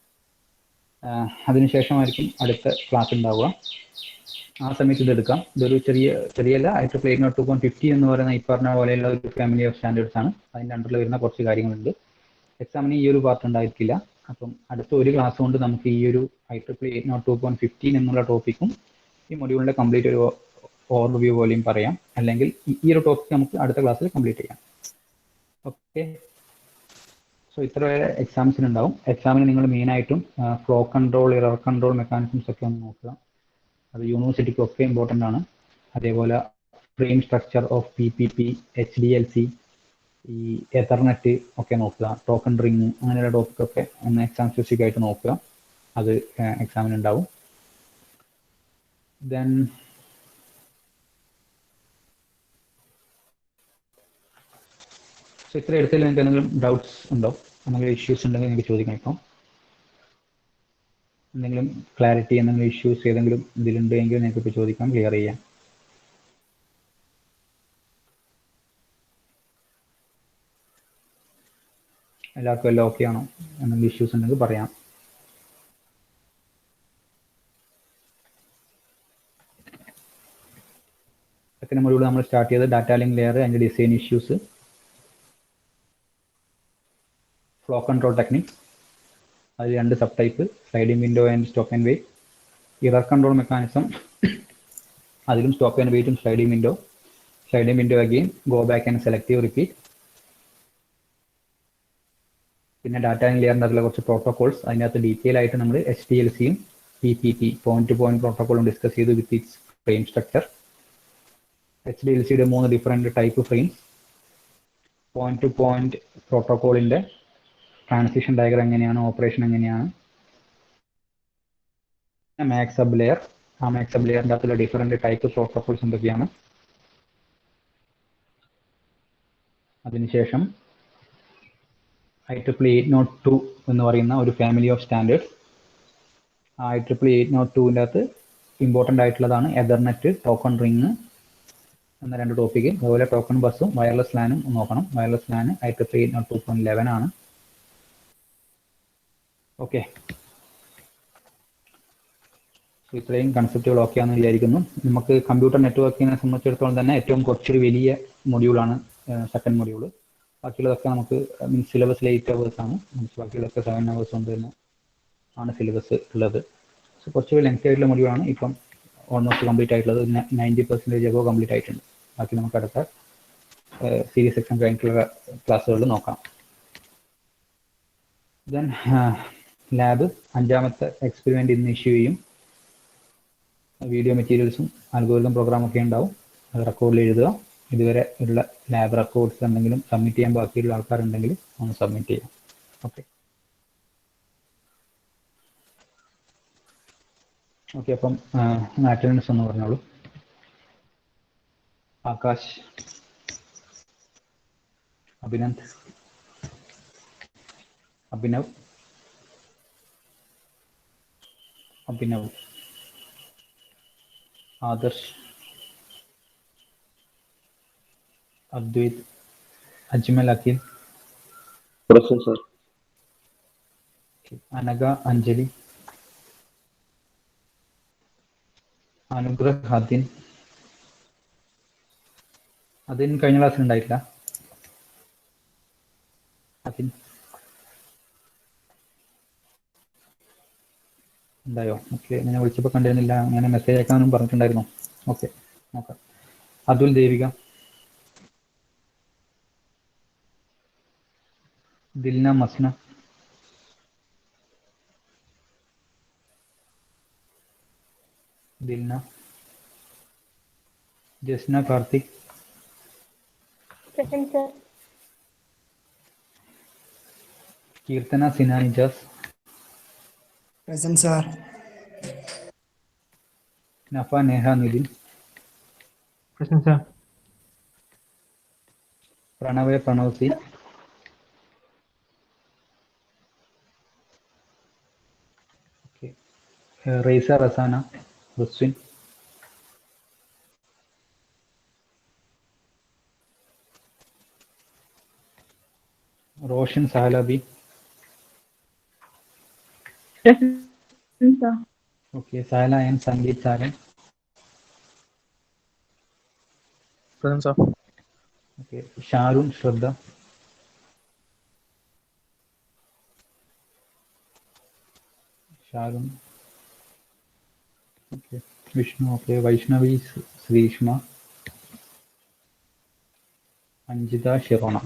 അതിനുശേഷമായിരിക്കും അടുത്ത ക്ലാസ് ഉണ്ടാവുക. ആ സമയത്ത് ഇതെടുക്കാം. ഇതൊരു ചെറിയല്ല, IEEE 802.50 എന്ന് പറയുന്ന ഈ പറഞ്ഞ പോലെയുള്ള ഒരു ഫാമിലി ഓഫ് സ്റ്റാൻഡേർഡ്സ് ആണ്. അതിൻ്റെ അണ്ടറിൽ വരുന്ന കുറച്ച് കാര്യങ്ങളുണ്ട്. എക്സാമിന് ഈ ഒരു പാർട്ട് ഉണ്ടായിരിക്കില്ല. അപ്പം അടുത്ത ഒരു ക്ലാസ് കൊണ്ട് നമുക്ക് ഈ ഒരു IEEE 802.15 എന്നുള്ള ടോപ്പിക്കും ഈ മൊഡ്യൂളിൻ്റെ കംപ്ലീറ്റ് ഒരു ഓവർവ്യൂ പോലെയും പറയാം. അല്ലെങ്കിൽ ഈ ഒരു ടോപ്പിക് നമുക്ക് അടുത്ത ക്ലാസ്സിൽ കംപ്ലീറ്റ് ചെയ്യാം. ഓക്കെ, സോ ഇത്ര വരെ എക്സാംസിനുണ്ടാവും. എക്സാമിന് നിങ്ങൾ മെയിനായിട്ടും flow control, error control mechanisms ഒക്കെ ഒന്ന് നോക്കുക. അത് യൂണിവേഴ്സിറ്റിക്കൊക്കെ ഇമ്പോർട്ടൻ്റ് ആണ്. അതേപോലെ frame structure of PPP, HDLC, ഈ എതർനെറ്റ് ഒക്കെ നോക്കുക. ടോക്കൺ റിങ്, അങ്ങനെയുള്ള ടോപ്പിക്കൊക്കെ ഒന്ന് എക്സാം സ്പെസിഫിക് ആയിട്ട് നോക്കുക. അത് എക്സാമിനുണ്ടാവും. ദെൻ സോ ഇത്ര എടുത്തതിൽ നിങ്ങൾക്ക് എന്തെങ്കിലും ഡൗട്ട്സ് ഉണ്ടോ? എന്തെങ്കിലും ഇഷ്യൂസ് ഉണ്ടെങ്കിൽ നിങ്ങൾക്ക് ചോദിക്കാം. ഇപ്പം എന്തെങ്കിലും ക്ലാരിറ്റി, എന്തെങ്കിലും ഇഷ്യൂസ് ഏതെങ്കിലും ഇതിലുണ്ടെങ്കിൽ നിങ്ങൾക്ക് ഇപ്പോൾ ചോദിക്കാം, ക്ലിയർ ചെയ്യാം. എല്ലാവർക്കും എല്ലാം ഓക്കെ ആണോ? എന്തെങ്കിലും ഇഷ്യൂസ് ഉണ്ടെങ്കിൽ പറയാം. സെക്കൻഡ് മൊഡ്യൂൾ നമ്മൾ സ്റ്റാർട്ട് ചെയ്ത് ഡാറ്റ ലിങ്ക് ലെയർ അതിൻ്റെ design issues, flow control technique, അതിൽ 2 sub type, sliding window and stop and wait, error control mechanism, അതിലും സ്റ്റോപ്പ് ആൻഡ് വെയിറ്റും sliding window again, go back and selective repeat. പിന്നെ data link ലെയറിൻ്റെ അതിലെ കുറച്ച് protocols, അതിനകത്ത് detail ആയിട്ട് നമ്മൾ HDLCയും PPP പോയിന്റ് ടു പോയിന്റ് പ്രോട്ടോകോളും ഡിസ്കസ് ചെയ്തു വിത്ത് ഇറ്റ്സ് ഫ്രെയിം സ്ട്രക്ചർ. HDLCയുടെ 3 different type frames, point to point പ്രോട്ടോകോളിൻ്റെ ട്രാൻസിഷൻ ഡയഗ്രം എങ്ങനെയാണ്, ഓപ്പറേഷൻ എങ്ങനെയാണ്, മാക്സ് സബ് ലെയർ, ആ മാക്സ് സബ് ലെയറിൻ്റെ അകത്തുള്ള ഡിഫറെൻറ്റ് ടൈപ്പ് പ്രോട്ടോകോൾസ് എന്തൊക്കെയാണ്. അതിനുശേഷം IEEE 802 എന്ന് പറയുന്ന ഒരു ഫാമിലി ഓഫ് സ്റ്റാൻഡേർഡ്സ്. ആ IEEE 802ൻ്റെ അകത്ത് ഇമ്പോർട്ടൻ്റ് ആയിട്ടുള്ളതാണ് എതർനെറ്റ്, ടോക്കൺ റിങ് എന്ന 2 ടോപ്പിക്ക്. അതുപോലെ ടോക്കൺ ബസ്സും വയർലെസ് ലാനും നോക്കണം. വയർലെസ് ലാൻ IEEE 802.11 ആണ്. ഓക്കെ, ഇത്രയും കൺസെപ്റ്റുകൾ ഓക്കെ ആണെന്ന് വിചാരിക്കുന്നു. നമുക്ക് കമ്പ്യൂട്ടർ നെറ്റ്വർക്കിനെ സംബന്ധിച്ചിടത്തോളം തന്നെ ഏറ്റവും കുറച്ചൊരു വലിയ മൊഡ്യൂളാണ് സെക്കൻഡ് മൊഡ്യൂൾ. ബാക്കിയുള്ളതൊക്കെ നമുക്ക് മീൻസ് സിലബസ് 8 hours ആണ്. ബാക്കിയുള്ളതൊക്കെ 7 hours കൊണ്ട് തന്നെ ആണ് സിലബസ് ഉള്ളത്. സോ കുറച്ച് ലെങ്തി ആയിട്ടുള്ള മൊഡ്യൂളാണ്. ഇപ്പം ഓൾമോസ്റ്റ് കംപ്ലീറ്റ് ആയിട്ടുള്ളത് 90% എബോ കംപ്ലീറ്റ് ആയിട്ടുണ്ട്. ബാക്കി നമുക്ക് അടുത്ത സീരീസ് എക്സാം കഴിഞ്ഞിട്ടുള്ള ക്ലാസ്സുകളിൽ നോക്കാം. ദെൻ ലാബ് 5ാമത്തെ എക്സ്പെരിമെൻ്റ് ഇന്ന് ഇഷ്യൂ ചെയ്യും. വീഡിയോ മെറ്റീരിയൽസും അൽഗോരിതം പ്രോഗ്രാമൊക്കെ ഉണ്ടാവും. അത് റെക്കോർഡിൽ എഴുതുക. ഇതുവരെ ഉള്ള ലാബ് റെക്കോർഡ്സ് എന്തെങ്കിലും സബ്മിറ്റ് ചെയ്യാൻ ബാക്കിയുള്ള ആൾക്കാരുണ്ടെങ്കിൽ ഒന്ന് സബ്മിറ്റ് ചെയ്യാം. ഓക്കെ ഓക്കെ അപ്പം അറ്റൻഡൻസ് ഒന്ന് പറഞ്ഞോളൂ. ആകാശ്, അഭിനന്ദ്, അഭിനവ്, ആദർശ്, അദ്വൈത്, അജ്മൽ, അഖിൽ, സർ, അനഘ, അഞ്ജലി, അനുഗ്രഹ്, അതിൻ കഴിഞ്ഞ ക്ലാസ്സിൽ ഉണ്ടായിട്ടില്ല. അതിൻ ഉണ്ടായോ? ഓക്കെ, ഞാൻ വിളിച്ചപ്പോൾ കണ്ടിരുന്നില്ല. അങ്ങനെ മെസ്സേജ് അയക്കാനും പറഞ്ഞിട്ടുണ്ടായിരുന്നു. ഓക്കെ നോക്കാം. Atul, Devika, Dilna, Masna, Jasna, Karthik, Present, sir. Keerthana, Sina, Nijas, Present, sir. Nafa, Neha, Nithin, Present, sir. Pranav, Pranav C, Raisa, Rasana, Ruswin, Roshan, Sahala B. Present, sir. Okay, Sahala and Sangeeth, Saran. Present, sir. Okay, Sharun, Shraddha, okay, Vishnu, okay, Vaishnavi, Sreeshma, Anjitha, Shirona.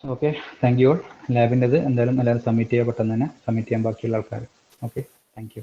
Okay thank you all. ലാബിൻ്റെത് എന്തായാലും എല്ലാവരും സബ്മിറ്റ് ചെയ്യുക. പെട്ടെന്ന് തന്നെ സബ്മിറ്റ് ചെയ്യാൻ ബാക്കിയുള്ള ആൾക്കാർ. Okay, thank U.